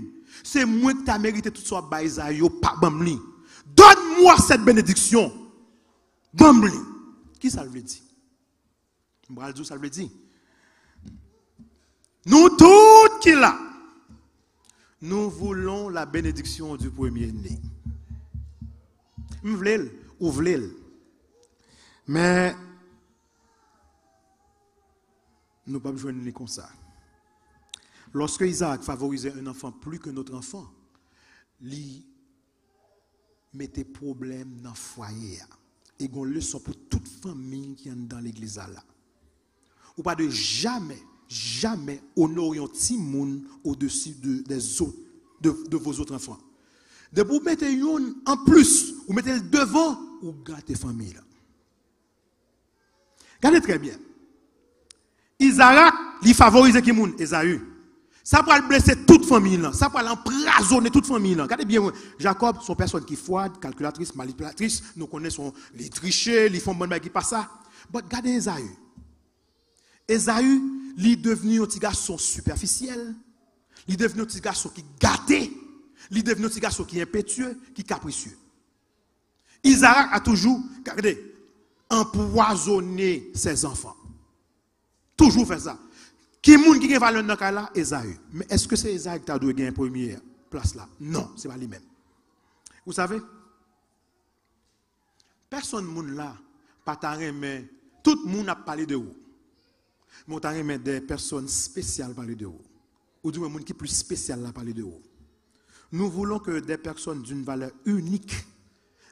C'est moi qui t'as mérité toute sorte baisayo, pas bamli. Donne-moi cette bénédiction. Bamli. Qui ça veut dire? M'bral ça veut dire. Nous tous qui là, nous voulons la bénédiction du premier-né. M'vlel ou vlel. Mais nous ne pouvons pas jouer comme ça. Lorsque Isaac favorisait un enfant plus que notre enfant, il mettait problème dans le foyer. Et une leçon pour toute famille qui est dans l'église là. Ou pas de jamais honorer un petit monde au-dessus des autres, de vos autres enfants. De vous mettre une en plus, ou mettez le devant, ou gâtez famille là. Regardez très bien. Isaac, il favorise qui moun? Esaü. Ça peut blesser toute famille là. Ça peut empoisonner toute famille là. Regardez bien, Jacob, son personne qui froide, calculatrice, manipulatrice, nous connaissons les trichés, les font bonne qui passe ça. Mais regardez Esaü. Esaü, il est devenu un petit garçon superficiel. Il est devenu un petit garçon qui gâté. Il est devenu un petit garçon qui est impétueux, qui est capricieux. Isaac a toujours, regardez, empoisonné ses enfants. Toujours fait ça. Qui moun qui a valeur dans cas là? Esaü. Mais est-ce que c'est Esaü qui a dû gagner première place là? Non, c'est pas lui-même. Vous savez, personne moun là, pas mais tout le monde a parlé de vous. Mais on mais des personnes spéciales parler de vous. Ou du monde qui est plus spécial là parler de vous. Nous voulons que des personnes d'une valeur unique,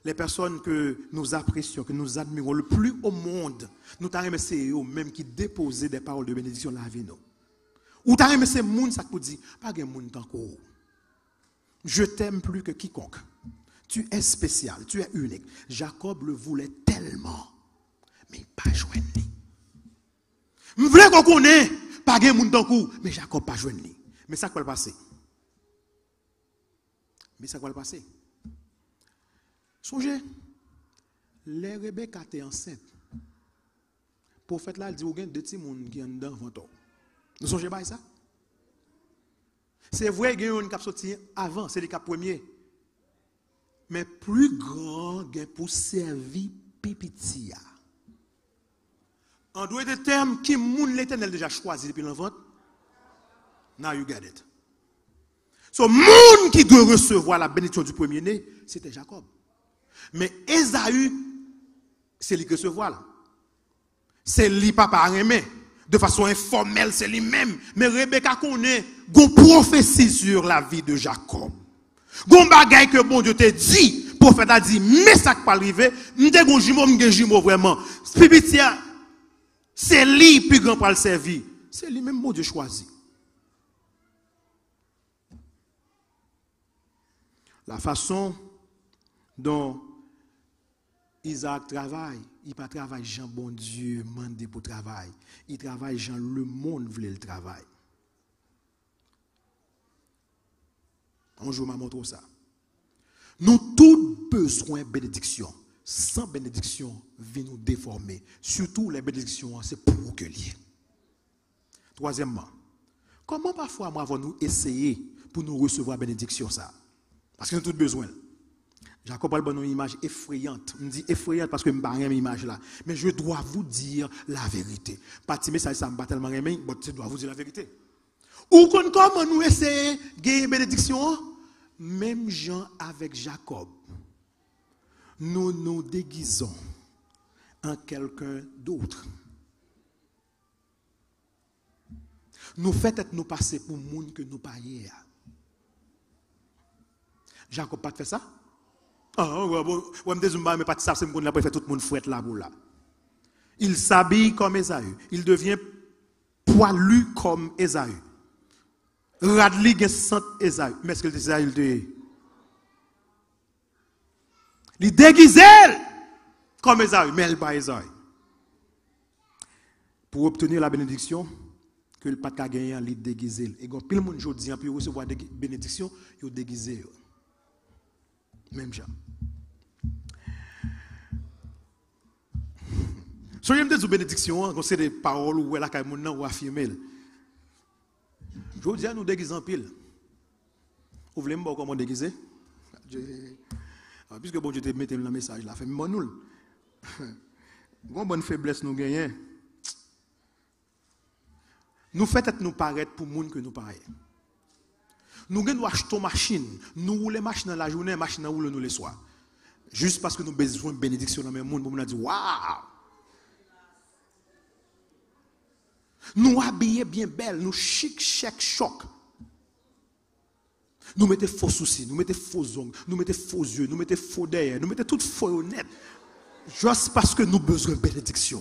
les personnes que nous apprécions, que nous admirons le plus au monde, nous t'arrêtons c'est eux même qui déposaient des paroles de bénédiction dans la vie nous. Ou t'arrêtons c'est monde ça peut dire pas de monde tant que je t'aime plus que quiconque. Tu es spécial, tu es unique. Jacob le voulait tellement, mais pas joindre. Je voulais qu'on connaisse pas de monde tant que mais Jacob pas joindre. Mais ça quoi le passer? Mais ça va le passer. Songez, les Rebecca étaient enceintes. Le prophète là, il dit, il y a deux petits gens qui sont dedans avant toi. Vous songez pas ça? C'est vrai qu'il y a un cap sorti avant, c'est le cap premier. Mais plus grand pour servir Pipitia. En d'autres termes, qui moun l'Éternel déjà choisi depuis l'enfant? Now you get it. So, moun qui doit recevoir la bénédiction du premier-né, c'était Jacob. Mais Esaü, c'est lui qui recevoir là. C'est lui papa aimé. De façon informelle, c'est lui-même. Mais Rebecca connaît une prophétie sur la vie de Jacob. Gon bagay que bon Dieu te dit, le prophète a dit, mais ça qui pas arrivé, m'te gon jumeau vraiment. Pipitia, c'est lui plus grand pour le servir. C'est lui-même bon Dieu choisi. La façon dont Isaac travaille, il ne pas travaille Jean bon Dieu mandé pour travail. Il travaille Jean le monde voulait le travail. Un jour m'a montré ça. Nous tous besoin de bénédiction. sans bénédiction, vient nous déformer. Surtout les bénédictions, c'est pour que lié. Troisièmement, comment parfois avons-nous essayé pour nous recevoir la bénédiction ça? Parce que nous avons tous besoin. Jacob a une image effrayante. Je me dis effrayante parce que je n'ai pas une image là. Mais je dois vous dire la vérité. Pas de message, ça me bat tellement aimé, mais je dois vous dire la vérité. Ou comment nous essayons de gagner bénédiction? Même Jean avec Jacob, nous nous déguisons en quelqu'un d'autre. Nous faisons nous passer pour le monde que nous payons. Jacob pas fait ça? Ah, ouais, mais pas ça, c'est qu'on a fait tout le monde fouette là pour là. Il s'habille comme Ésaü. Il devient poilu comme Ésaü. Radli est sant Ésaü. Mais est-ce que Ésaü il déguisé comme Ésaü, mais il pas Ésaü. Pour obtenir la bénédiction, que le pas de gagner, il déguisé. Et quand tout le monde aujourd'hui, pour recevoir des bénédictions, il déguisé. Même genre. Si vous avez des bénédictions, quand c'est des paroles ou la caille ou affirmer. Je vous dis à nous déguiser en pile. Vous voulez me voir comment déguiser? Puisque bon Dieu te mette le message là, fait moi nous. Bonne faiblesse nous gagnons. Nous faisons nous paraître pour monde que nous paraît. Nous gagnons acheter une machine, nous roulons machine dans la journée, machine roule nous les soirs. Juste parce que nous avons besoin de bénédiction dans le monde, pour nous dire waouh. Nous habillons bien belle, nous chic, chèque, choc. Nous mettons faux soucis, nous mettons faux ongles, nous mettons faux yeux, nous mettons faux derrière, nous mettons tout faux honnête. Juste parce que nous avons besoin de bénédiction.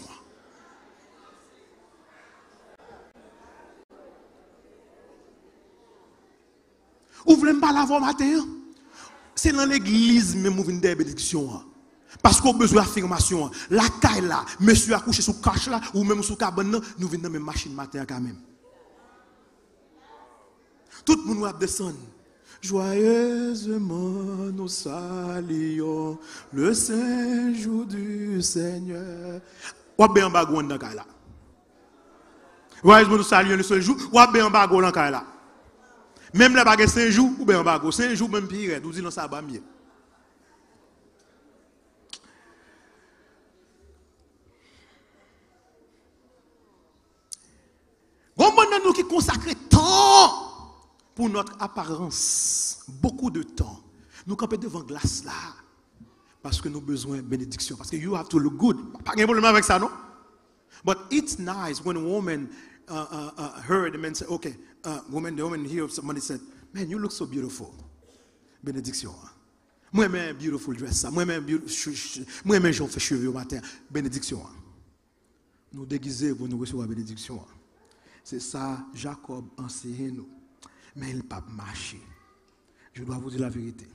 Vous voulez me parler avant matin? C'est dans l'église même où vous venez des bénédictions. Parce qu'on a besoin d'affirmation. La caille là, monsieur a couché sous cache là, ou même sous cabane, nous venons dans même machine matin quand même. Tout le monde va descendre. Joyeusement nous saluons le saint jour du Seigneur. Ou bien en bas dans la caille là. Joyeusement nous saluons le saint jour, ou bien en bas dans la caille là. Même la bague 5 jours, ou bien en bas 5 jours même pire, nous disons ça va mieux. Comment nous qui consacrons tant pour notre apparence, beaucoup de temps, nous campons devant glace là, parce que nous avons besoin de bénédiction, parce que you have to look good. Pas de problème avec ça, non? But it's nice when a woman heard a man say, okay, the woman here, somebody said, man, you look so beautiful. Bénédiction. Moi, j'aime beautiful dress. Moi, j'aime j'en fais cheveux au matin. Bénédiction. Nous déguiser pour nous recevoir la bénédiction. C'est ça, Jacob enseigne nous. Mais il n'a pas marché. Je dois vous dire la vérité.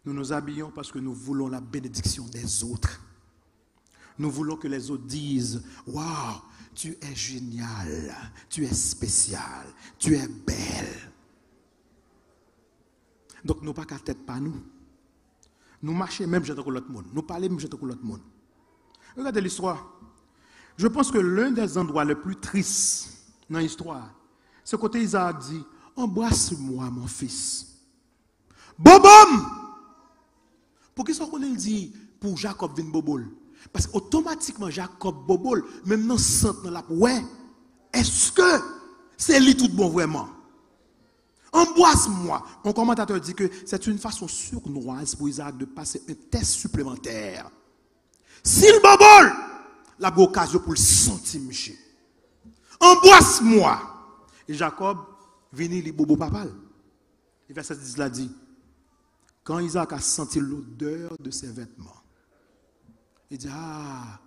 Nous nous habillons parce que nous voulons la bénédiction des autres. Nous voulons que les autres disent, waouh, tu es génial, tu es spécial, tu es belle. Donc nous pas qu'à tête pas nous. Nous marchons même j'entends que l'autre monde. Nous parlons même j'entends que l'autre monde. Regardez l'histoire. Je pense que l'un des endroits les plus tristes dans l'histoire, c'est quand Isaac dit, embrasse-moi mon fils. Bobom! Pour qui ça qu'on dit pour Jacob vin bobol? Parce qu'automatiquement Jacob bobol, même dans centre dans la ouais, est-ce que c'est lui tout bon vraiment? Embrasse-moi. Un commentateur dit que c'est une façon sournoise pour Isaac de passer un test supplémentaire. S'il bobol, la bonne occasion pour le sentir, monsieur. Embrasse-moi. Et Jacob, vini li bobo papal. Et verset 10 là dit, quand Isaac a senti l'odeur de ses vêtements, il dit, ah,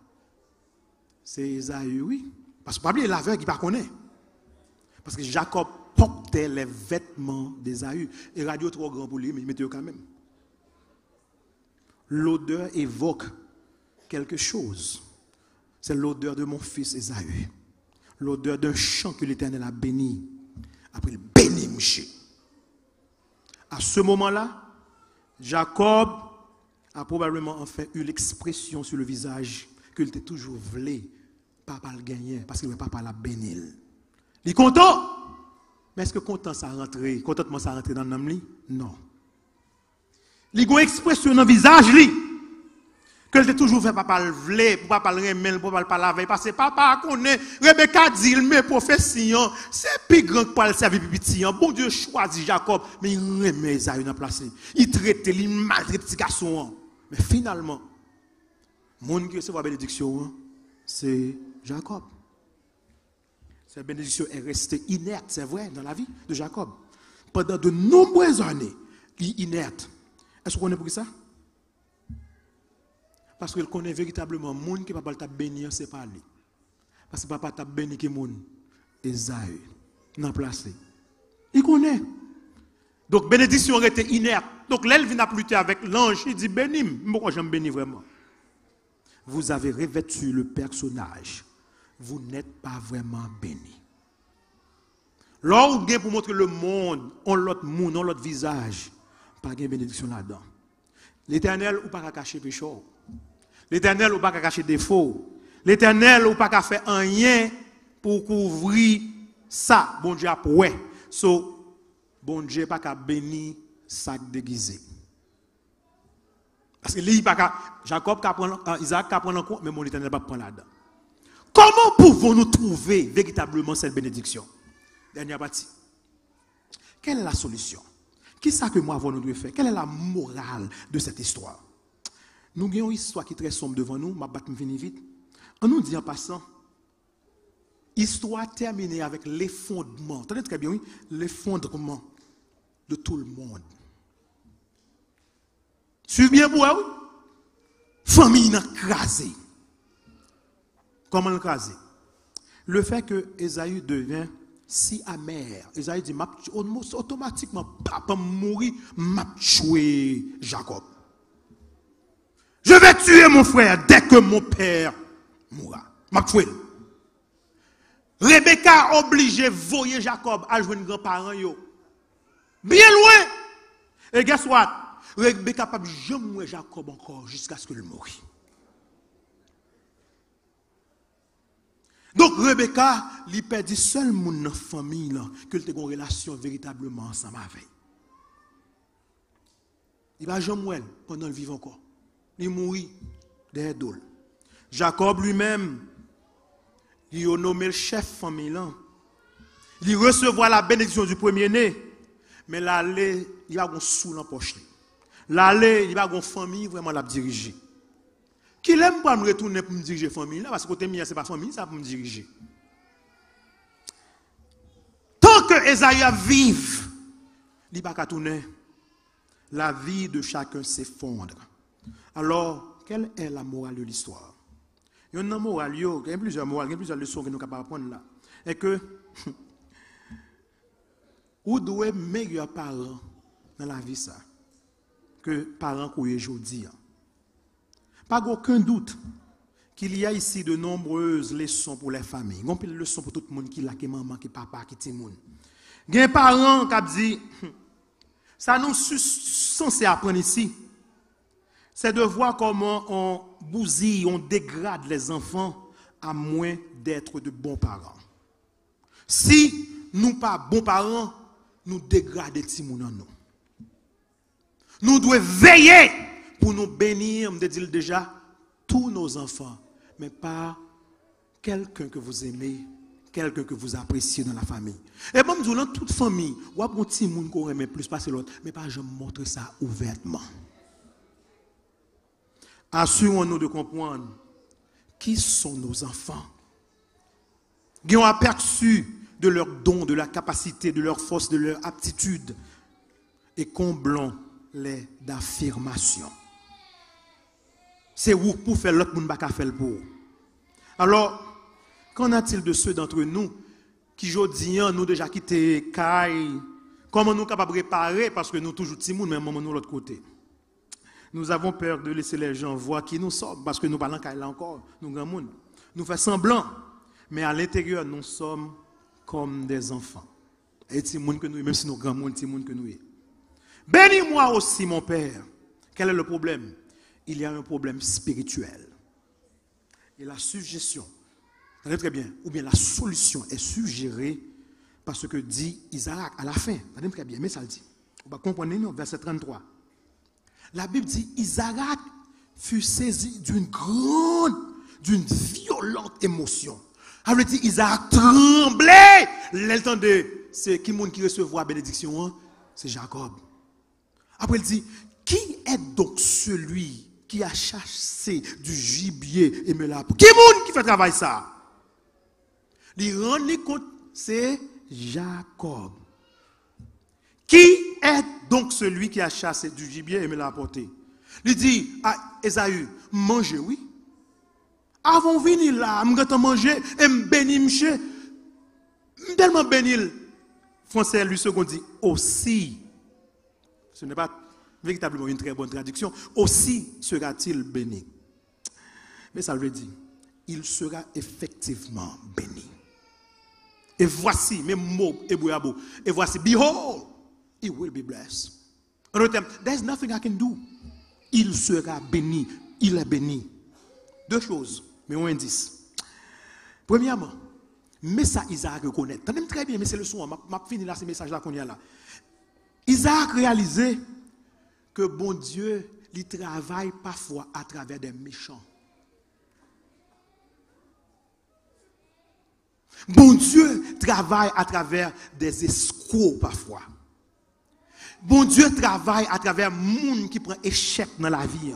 c'est Esaü, oui. Parce que pas bien l'aveugle qui ne connaît pas. Parce que Jacob portait les vêtements d'Esaü. Et radio trop grand pour lui, mais il mettait quand même. L'odeur évoque quelque chose. C'est l'odeur de mon fils Esaü. L'odeur d'un champ que l'Éternel a béni. Après, il bénit Mouché. À ce moment-là, Jacob a probablement en fait eu l'expression sur le visage qu'il était toujours voulu, papa le gagner, parce que le papa l'a béni. Il est content, mais est-ce que content ça rentré, contentement ça rentré dans le nom? Non. Il y a une expression dans le visage, que était toujours fait papa le vle, pour papa le remel, pour papa le laver, parce que papa connaît, Rebecca dit, il met profession, c'est plus grand que pour le servir petit. Bon Dieu choisit Jacob, mais il remet Esaü dans la place. Il traite, il maltraite petit garçon. Mais finalement, le monde qui reçoit la bénédiction, c'est Jacob. Cette bénédiction est restée inerte, c'est vrai, dans la vie de Jacob. Pendant de nombreuses années, il est inerte. Est-ce qu'on est pour ça? Parce qu'il connaît véritablement le monde qui papa t'a béni, c'est pas lui. Parce que papa t'a béni qui monde Esaü n'a placé. Il connaît. Donc bénédiction était inerte. Donc l'elle vient plus tard avec l'ange, il dit bénis. Pourquoi j'aime béni vraiment? Vous avez revêtu le personnage. Vous n'êtes pas vraiment béni. Là où vous pour montrer le monde, on l'autre monde, on l'autre visage, pas de bénédiction là-dedans. L'Éternel ou pas cacher péché. L'Éternel ou pas cacher défaut. L'Éternel ou pas faire rien pour couvrir ça. Bon Dieu a ouais. So bon Dieu pas béni sac déguisé. Parce que lui pas Jacob qui prend Isaac qui prend en compte mais mon Éternel pas prendre là-dedans. Comment pouvons-nous trouver véritablement cette bénédiction? Dernière partie. Quelle est la solution? Qui est-ce que moi nous devons faire? Quelle est la morale de cette histoire? Nous avons une histoire qui est très sombre devant nous. Ma batte me finit vite. On nous dit en passant, histoire terminée avec l'effondrement. Entendez très bien, oui? L'effondrement de tout le monde. Suivez bien pour oui? Famille écrasée. Comment l'écraser? Le fait que Esaü devient si amer. Esaü dit, automatiquement, papa mourir, m'a tué Jacob. Je vais tuer mon frère dès que mon père mourra. M'a tué. Rebecca a obligé de voyer Jacob à jouer grand-parent. Bien loin. Et guess what? Rebecca n'a pas jamais Jacob encore jusqu'à ce qu'il meure. Donc Rebecca, il perdit seul mon famille là, que il a une relation véritablement ensemble avec. Il va jamais pendant le vivre encore. Il mourit derrière d'ol. Jacob lui-même, il a nommé le chef famille là. Il recevra la bénédiction du premier-né, mais l'aller, il a un sou dans la poche. L'aller, il a une famille vraiment la diriger. Qui l'aime pas me retourner pour me diriger famille là, parce que côté mien c'est pas famille, ça pour me diriger. Tant que Esaü vive, il va pas tourner. La vie de chacun s'effondre. Alors, quelle est la morale de l'histoire? Il y a une morale, il y a plusieurs morales, il y a plusieurs leçons que nous sommes capables d'apprendre là. Et que, où doit meilleur parent dans la vie ça que parents qu'on est aujourd'hui? Pas aucun doute qu'il y a ici de nombreuses leçons pour les familles. Il y a une leçon pour tout le monde qui est là, qui est maman, qui est papa, qui est timoun. Il y a un parent qui a dit, ça nous censé apprendre ici, c'est de voir comment on bousille, on dégrade les enfants à moins d'être de bons parents. Si nous pas bons parents, nous dégradons les timoun en nous. Nous devons veiller pour nous bénir, me dit déjà, tous nos enfants, mais pas quelqu'un que vous aimez, quelqu'un que vous appréciez dans la famille. Et bon, dans toute famille, ou à un petit monde qu'on aime plus passer l'autre, mais pas je montre ça ouvertement. Assurons-nous de comprendre qui sont nos enfants, qui ont aperçu de leurs dons, de leur capacité, de leur force, de leur aptitude, et comblons-les d'affirmation. C'est où pour faire l'autre monde pas faire pour. Alors, qu'en a-t-il de ceux d'entre nous qui aujourd'hui nous déjà quitté caille, comment nous capables de réparer parce que nous toujours petits monde mais moment nous l'autre côté. Nous avons peur de laisser les gens voir qui nous sommes parce que nous parlons caille là encore, nous grand monde. Nous faisons semblant mais à l'intérieur nous sommes comme des enfants. Et petits monde que nous même si nous grand monde petits monde que nous est. Bénis-moi aussi mon père. Quel est le problème? il y a un problème spirituel. Et la suggestion, très bien, ou bien la solution est suggérée par ce que dit Isaac à la fin. Très bien, mais ça le dit. On va comprendre, verset 33. La Bible dit, Isaac fut saisi d'une violente émotion. Ça veut dire, Isaac tremblait. L'entendez, c'est qui monde qui recevra la bénédiction, hein? C'est Jacob. Après, il dit, qui est donc celui qui a chassé du gibier et me l'a apporté? Qui est monde qui fait travail ça? Il rend compte, c'est Jacob. Qui est donc celui qui a chassé du gibier et me l'a apporté? Il dit à Esaü, mangez, oui. Avant de venir là, je vais manger et me bénir, je tellement bénir. Français, lui, second dit, aussi. Ce n'est pas véritablement une très bonne traduction. Aussi sera-t-il béni. Mais ça veut dire, il sera effectivement béni. Et voici, même mot hébreu, et voici, behold, he will be blessed. En d'autres termes, there's nothing I can do. Il sera béni, il est béni. Deux choses, mais un indice. Premièrement, mais ça, Isaac reconnaît. T'entends très bien, mais c'est le son. Je finis là, ces messages-là qu'on y a là. Isaac réalisait que bon Dieu, il travaille parfois à travers des méchants. Bon Dieu travaille à travers des escrocs parfois. Bon Dieu travaille à travers monde qui prend échec dans la vie.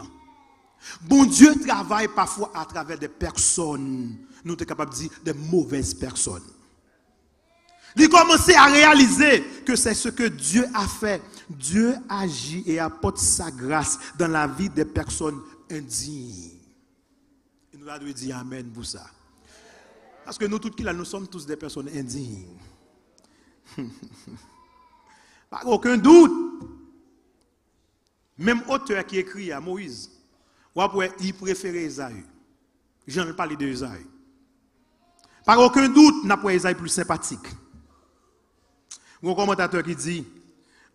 Bon Dieu travaille parfois à travers des personnes, nous sommes capables de dire des mauvaises personnes. Il commençait à réaliser que c'est ce que Dieu a fait. Dieu agit et apporte sa grâce dans la vie des personnes indignes. Il nous a dû dire Amen pour ça. Parce que nous, nous sommes tous des personnes indignes. Pas aucun doute. Même auteur qui écrit à Moïse, il préférait Esaü. J'en ai parlé de Esaü. Par aucun doute, n'a pas Esaü plus sympathique. Un commentateur qui dit,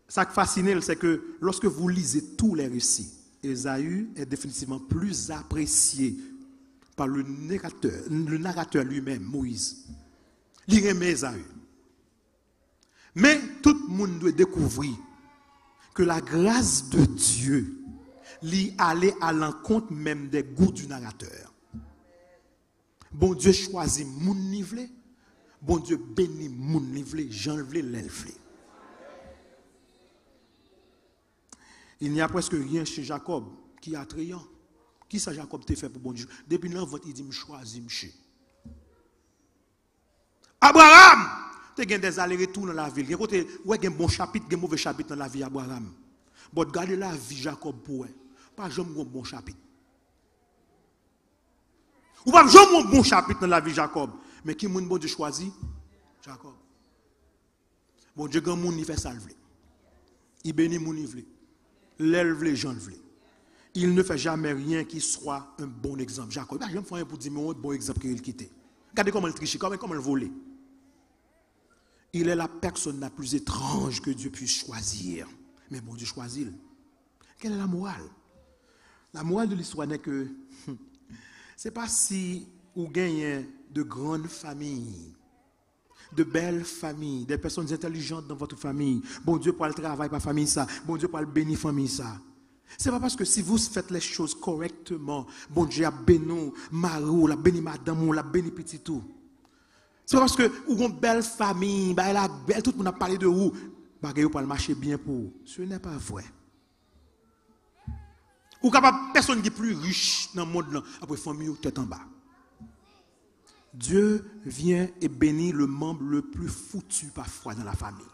ça qui fascine, c'est que lorsque vous lisez tous les récits, Esaü est définitivement plus apprécié par le narrateur lui-même, Moïse. Il aimait Esaü. Mais tout le monde doit découvrir que la grâce de Dieu lui allait à l'encontre même des goûts du narrateur. Bon Dieu choisit mon nivelé. Bon Dieu bénit mon nivelé. J'enlève l'elflé. Il n'y a presque rien chez Jacob qui est attrayant. Qui ça Jacob t'a fait pour bon Dieu? Depuis l'envoi, il dit, je choisis, monsieur. Abraham, tu as des allers-retours dans la ville. Il y a un bon chapitre, un mauvais chapitre dans la vie d'Abraham. Mais regardez la vie Jacob pour elle. Pas jamais un bon chapitre. Ou pas jamais un bon chapitre dans la vie Jacob. Mais qui moun bon Dieu choisit? Jacob. Bon Dieu grand moun il fait ça le vle. Il bénit moun il vle. L'élève les gens vle. Il ne fait jamais rien qui soit un bon exemple. Jacob, je vais me faire un pour dire un bon exemple qu'il quittait. Regardez comment il triche, comment il volait. Il est la personne la plus étrange que Dieu puisse choisir. Mais bon Dieu choisit. Quelle est la morale? La morale de l'histoire n'est que c'est pas si vous gagnez de grandes familles, de belles familles, des personnes intelligentes dans votre famille. Bon Dieu pour le travail par famille ça. Bon Dieu pour le bénir famille ça. C'est pas parce que si vous faites les choses correctement, bon Dieu a béni Marou, la béni madame, la béni petit tout. C'est pas parce que vous avez une belle famille, tout le monde a parlé de vous, vous pour marcher bien pour vous. Ce n'est pas vrai. Ou capable personne qui est plus riche dans le monde après famille ou tête en bas. Dieu vient et bénit le membre le plus foutu parfois dans la famille.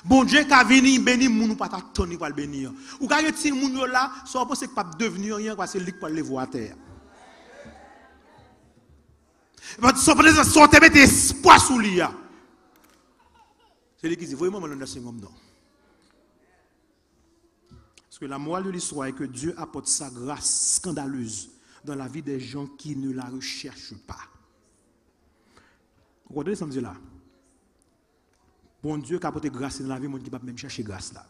Bon Dieu qui a venu bénir moun ou pas t'attendre pour le bénir. Ou quand il moun yo là, ça pense que pas devenir rien parce que lui pour le voir à terre. Ça peut sortir mettre espoir sous lui. C'est lui qui dit vraiment dans ce homme non. Parce que la morale de l'histoire est que Dieu apporte sa grâce scandaleuse dans la vie des gens qui ne la recherchent pas. Vous comprenez ce que je dis là? Bon Dieu qui a apporté grâce dans la vie, monde qui ne peut même chercher grâce là.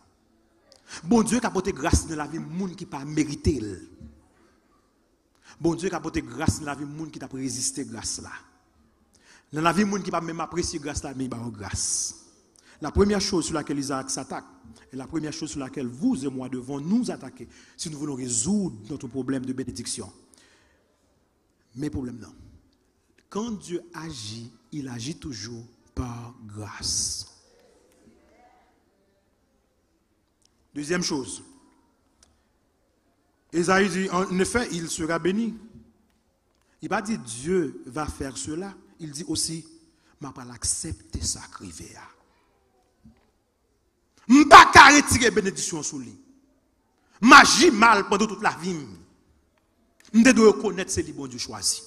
Bon Dieu qui a porté grâce dans la vie de monde qui pas mérité. Bon Dieu qui a porté grâce dans la vie de monde qui t'a résisté grâce là. Dans la vie de monde qui pas même apprécié grâce là, mais il a grâce. La première chose sur laquelle Isaac s'attaque, et la première chose sur laquelle vous et moi devons nous attaquer, si nous voulons résoudre notre problème de bénédiction. Mais problème non. Quand Dieu agit, il agit toujours par grâce. Deuxième chose. Isaïe dit, en effet, il sera béni. Il va dire Dieu va faire cela. Il dit aussi, ma pas l'accepter ça crivé. M'pa ka retirer bénédiction sous lui. M'agit mal pendant toute la vie. M'de doit reconnaître c'est lui bon Dieu choisi.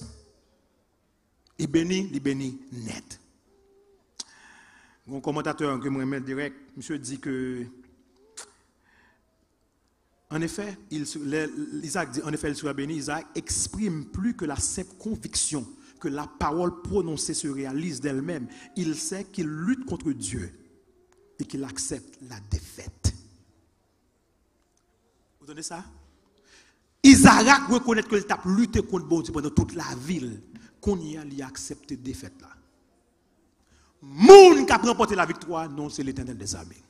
Il bénit net. Mon commentateur que moi mettre direct, monsieur dit que en effet, Isaac dit en effet il sera béni. Isaac exprime plus que la simple conviction que la parole prononcée se réalise d'elle-même. Il sait qu'il lutte contre Dieu et qu'il accepte la défaite. Vous entendez ça? Isaac reconnaît qu'il a lutté contre bon Dieu pendant toute la ville. Qu'on y a accepté la défaite là. Moun qui a remporté la victoire, non, c'est l'Éternel des armées.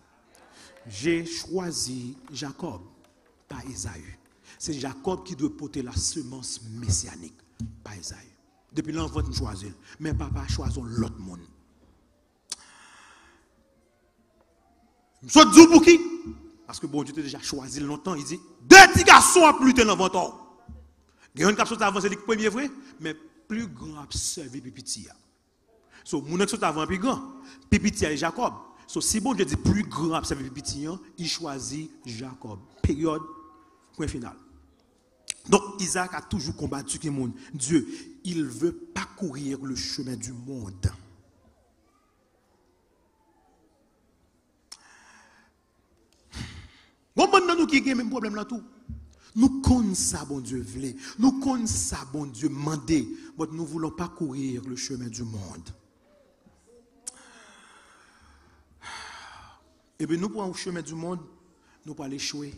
J'ai choisi Jacob, pas Esaü. C'est Jacob qui doit porter la semence messianique, pas Esaü. Depuis l'enfant, nous choisissons. Mais papa choisit l'autre monde. Soit dit pour qui? Parce que bon Dieu t'a déjà choisi longtemps. Il dit, deux petits garçons à plus de l'inventeur. Il y a une capsule avant, c'est le premier vrai, mais plus grand a servi Pipitia. So, mon qui avant plus grand, Pipitia et Jacob. So, si bon Dieu dit plus grand a servi Pipitia, il choisit Jacob. Période, point final. Donc, Isaac a toujours combattu le monde. Dieu, il veut parcourir le chemin du monde. Bon, nous qui avons le même problème là tout. Nous connaissons ça, bon Dieu voulait. Nous connaissons ça, bon Dieu mandé. Mais nous ne voulons pas courir le chemin du monde. Et bien, nous prenons le chemin du monde, nous pas l'échouer.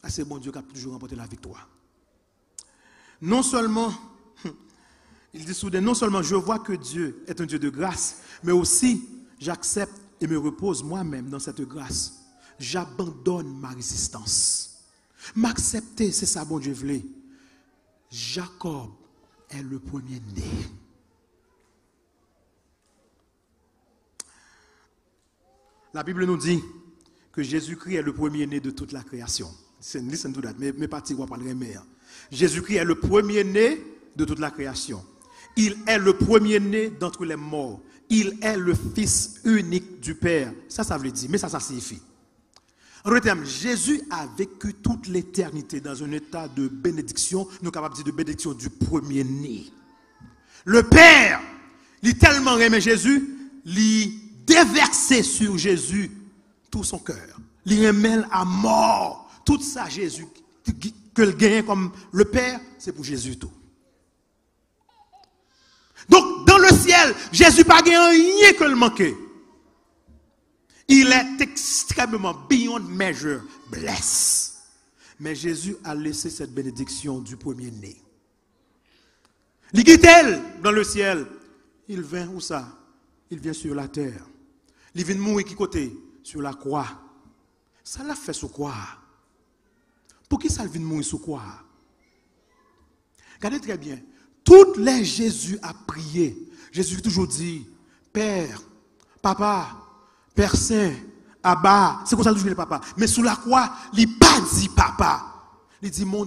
C'est bon Dieu qui a toujours remporté la victoire. Non seulement, il dit soudain, non seulement je vois que Dieu est un Dieu de grâce, mais aussi j'accepte et me repose moi-même dans cette grâce. J'abandonne ma résistance. M'accepter, c'est ça, bon Dieu voulait. Jacob est le premier-né. La Bible nous dit que Jésus-Christ est le premier-né de toute la création. Listen to that, mais parti, on va parler mer. Jésus-Christ est le premier-né de toute la création. Il est le premier-né d'entre les morts. Il est le Fils unique du Père. Ça veut dire, mais ça signifie. En d'autres termes, Jésus a vécu toute l'éternité dans un état de bénédiction, nous sommes capables de dire de bénédiction du premier-né. Le Père, il tellement aimé Jésus, il déversé sur Jésus tout son cœur. Il aimait à mort. Tout ça, Jésus, que le gagne comme le Père, c'est pour Jésus tout. Donc, dans le ciel, Jésus n'a pas rien que le manquer. Il est extrêmement beyond measure blessed. Mais Jésus a laissé cette bénédiction du premier-né. Il quitte dans le ciel. Il vient où ça? Il vient sur la terre. Il vient mourir qui côté? Sur la croix. Ça l'a fait sur quoi? Pour qui ça vient mourir sur quoi? Regardez très bien. Toutes les Jésus a prié. Jésus toujours dit, Père, Papa, Père Saint, Abba, c'est comme ça que je dis papa. Mais sous la croix, il n'a pas dit papa. Il dit, mon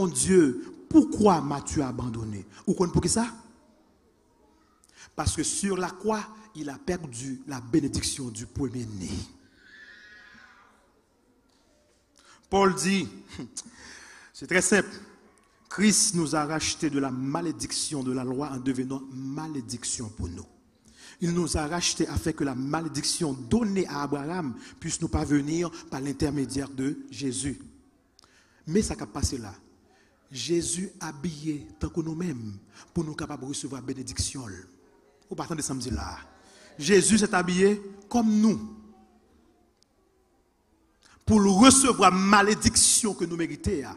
Dieu, pourquoi m'as-tu abandonné? Ou pour qui ça? Parce que sur la croix, il a perdu la bénédiction du premier-né. Paul dit, c'est très simple, Christ nous a racheté de la malédiction de la loi en devenant malédiction pour nous. Il nous a racheté afin que la malédiction donnée à Abraham puisse nous parvenir par l'intermédiaire de Jésus. Mais ça qui a passé là, Jésus habillé tant que nous-mêmes pour nous capables de recevoir la bénédiction. Au partant de samedi là, Jésus s'est habillé comme nous. pour recevoir malédiction que nous méritons,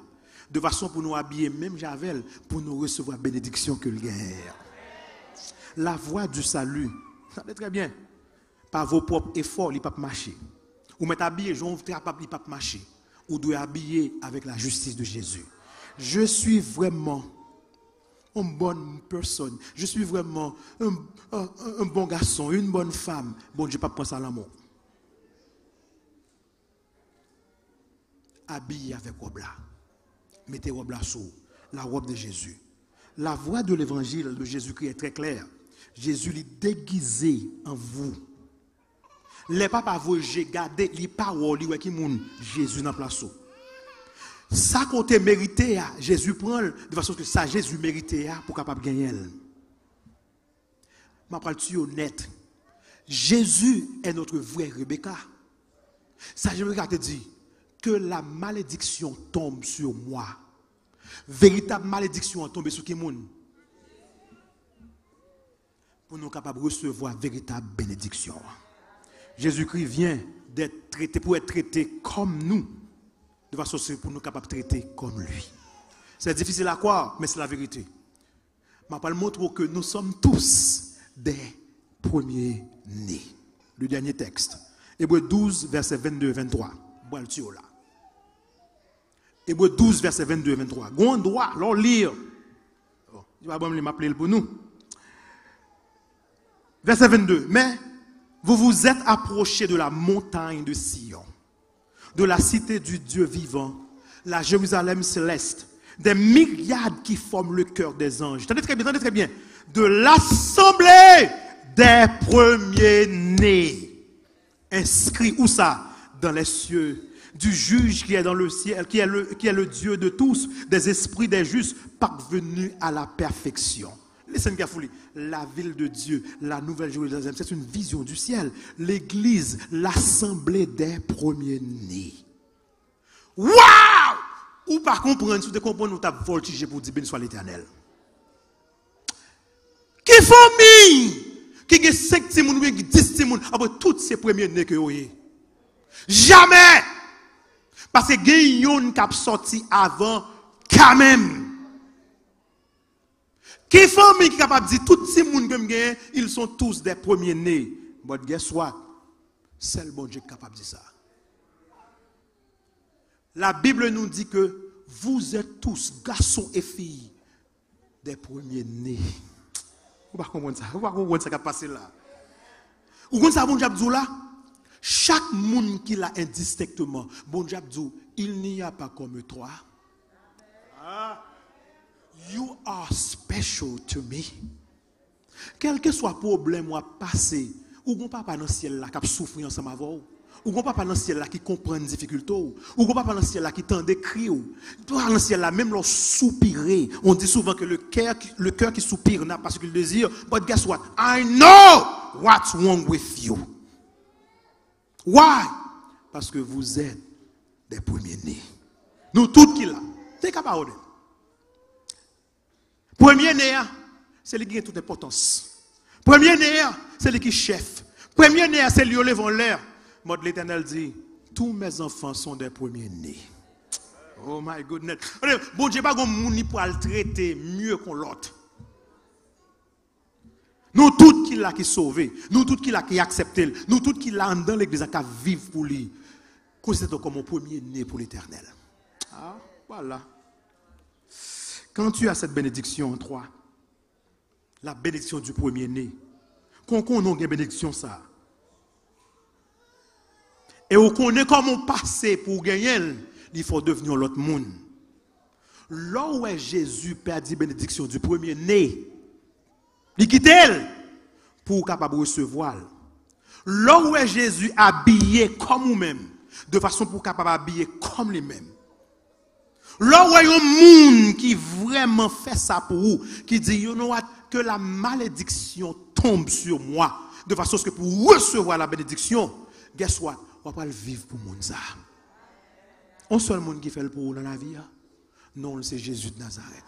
de façon pour nous habiller même Javel, pour nous recevoir bénédiction que le gagne. La voie du salut, ça va très bien. Par vos propres efforts, il ne peut pas marcher. Ou mettre habillé, il ne peut pas marcher. Ou doit habiller avec la justice de Jésus. Je suis vraiment une bonne personne. Je suis vraiment un bon garçon, une bonne femme. Bon Dieu, pas penser à l'amour. Habillé avec robe là. Mettez robe là sous la robe de Jésus. La voix de l'évangile de Jésus-Christ est très claire. Jésus l'est déguisé en vous. Les papas vous j'ai gardé les paroles qui moun Jésus dans place. Ça qu'on te mérité, Jésus prend de façon que ça Jésus mérité pour capable gagner. Ma parole tu honnête. Jésus est notre vrai Rebecca. Ça je me te dit que la malédiction tombe sur moi. Véritable malédiction tombe sur qui moun? Pour nous capables de recevoir véritable bénédiction. Jésus-Christ vient d'être traité pour être traité comme nous, de façon pour nous capables de traiter comme lui. C'est difficile à croire, mais c'est la vérité. Ma parole montre que nous sommes tous des premiers-nés. Le dernier texte. Hébreux 12, verset 22-23. Hébreux 12, verset 22-23. On doit leur lire. Je vais m'appeler pour nous. Verset 22. Mais vous vous êtes approchés de la montagne de Sion, de la cité du Dieu vivant, la Jérusalem céleste, des myriades qui forment le cœur des anges. Tenez très bien. De l'assemblée des premiers-nés. Inscrit où ça? Dans les cieux. Du juge qui est dans le ciel, qui est le Dieu de tous, des esprits des justes, parvenus à la perfection. Listen carefully. La ville de Dieu, la nouvelle Jérusalem, c'est une vision du ciel. L'église, l'assemblée des premiers-nés. Waouh! Ou pas comprendre, si vous comprenez, nous avons voltigé pour dire béni soit l'Éternel. Qui famille? Qui a 5 timoun ou 10 timoun après tous ces premiers-nés que vous avez? Jamais! Parce que il y a une qui a sorti avant quand même. Qui famille qui est capable de dire tout ces gens que gagne, ils sont tous des premiers-nés. But guess what? C'est le bon Dieu qui est capable de dire ça. La Bible nous dit que vous êtes tous, garçons et filles, des premiers-nés. Vous ne comprenez ça? Vous ne comprenez ça qui a passé là? Vous comprenez ça, bon Dieu dit là? Chaque monde qui l'a indistinctement, bon Dieu dit, il n'y a pas comme toi. You are special to me. Quel que soit le problème ou passé, ou qu'on papa dans le ciel là qui souffre ensemble avec vous, ou qu'on papa dans le ciel là qui comprend les difficultés, ou qu'on papa dans le ciel là qui tend des cris, ou dans le ciel là même leur soupirer. On dit souvent que le cœur qui soupire n'a pas ce qu'il désire. But guess what? I know what's wrong with you. Why? Parce que vous êtes des premiers-nés. Nous tous qui là. Think about it. Premier-né, c'est lui qui a toute importance. Premier-né, c'est lui qui est chef. Premier-né, c'est lui qui lève en l'air. Mode l'Éternel dit, tous mes enfants sont des premiers-nés. Oh my goodness. Bon Dieu, pas de monde pour le traiter mieux qu'on l'autre. Nous tous qui l'a qui sauvé, nous tous qui l'a qui accepté, nous tous qui l'a dans l'église qui vivre pour lui. Considère comme un premier-né pour l'Éternel. Ah, voilà. Quand tu as cette bénédiction en toi, la bénédiction du premier-né, qu'on connaît une bénédiction ça. Et on connaît comment passer pour gagner, il faut devenir l'autre monde. Là où Jésus perdit bénédiction du premier-né, il quitte elle pour capable recevoir. Là où Jésus habillé comme nous-mêmes, de façon pour capable habiller comme lui-même. Là où il y a un monde qui vraiment fait ça pour vous, qui dit, you know what, que la malédiction tombe sur moi, de façon que pour recevoir la bénédiction, guess what, on va pas le vivre pour monde ça. Un seul monde qui fait le pour vous dans la vie, non, c'est Jésus de Nazareth.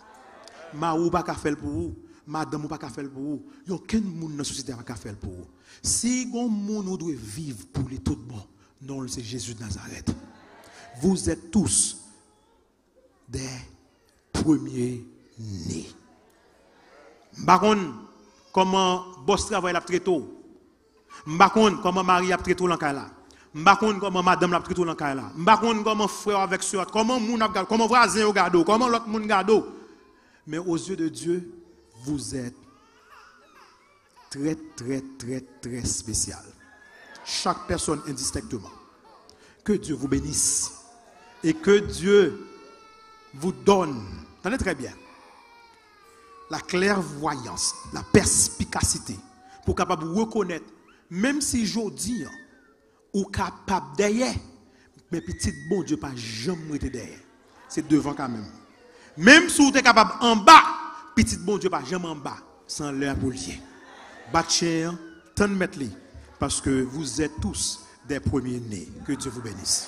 Maou pas qu'à faire pour vous, madame ou pas qu'à faire pour vous, il n'y a aucun monde dans la société qui a faire pour vous. Si un monde doit vivre pour les tout bon, non, c'est Jésus de Nazareth. vous êtes tous des premiers-nés. Par contre, comment boss travaille la très tôt. Par contre, comment Marie a très tôt dans là. Par contre, comment madame la très tôt dans là. Par contre, comment frère avec soeur, comment moun a comment voisin au gado, comment l'autre moun gado. Mais aux yeux de Dieu, vous êtes très, très, très, très spécial. Chaque personne indistinctement. Que Dieu vous bénisse. Et que Dieu vous donne, tenez très bien, la clairvoyance, la perspicacité, pour capable reconnaître, même si aujourd'hui, ou capable derrière, mais petit bon Dieu pas jamais été derrière. C'est devant quand même. Même si vous êtes capable en bas, petit bon Dieu pas jamais en bas, sans l'air pour lier. Batcher, tant de mettre parce que vous êtes tous des premiers-nés. Que Dieu vous bénisse.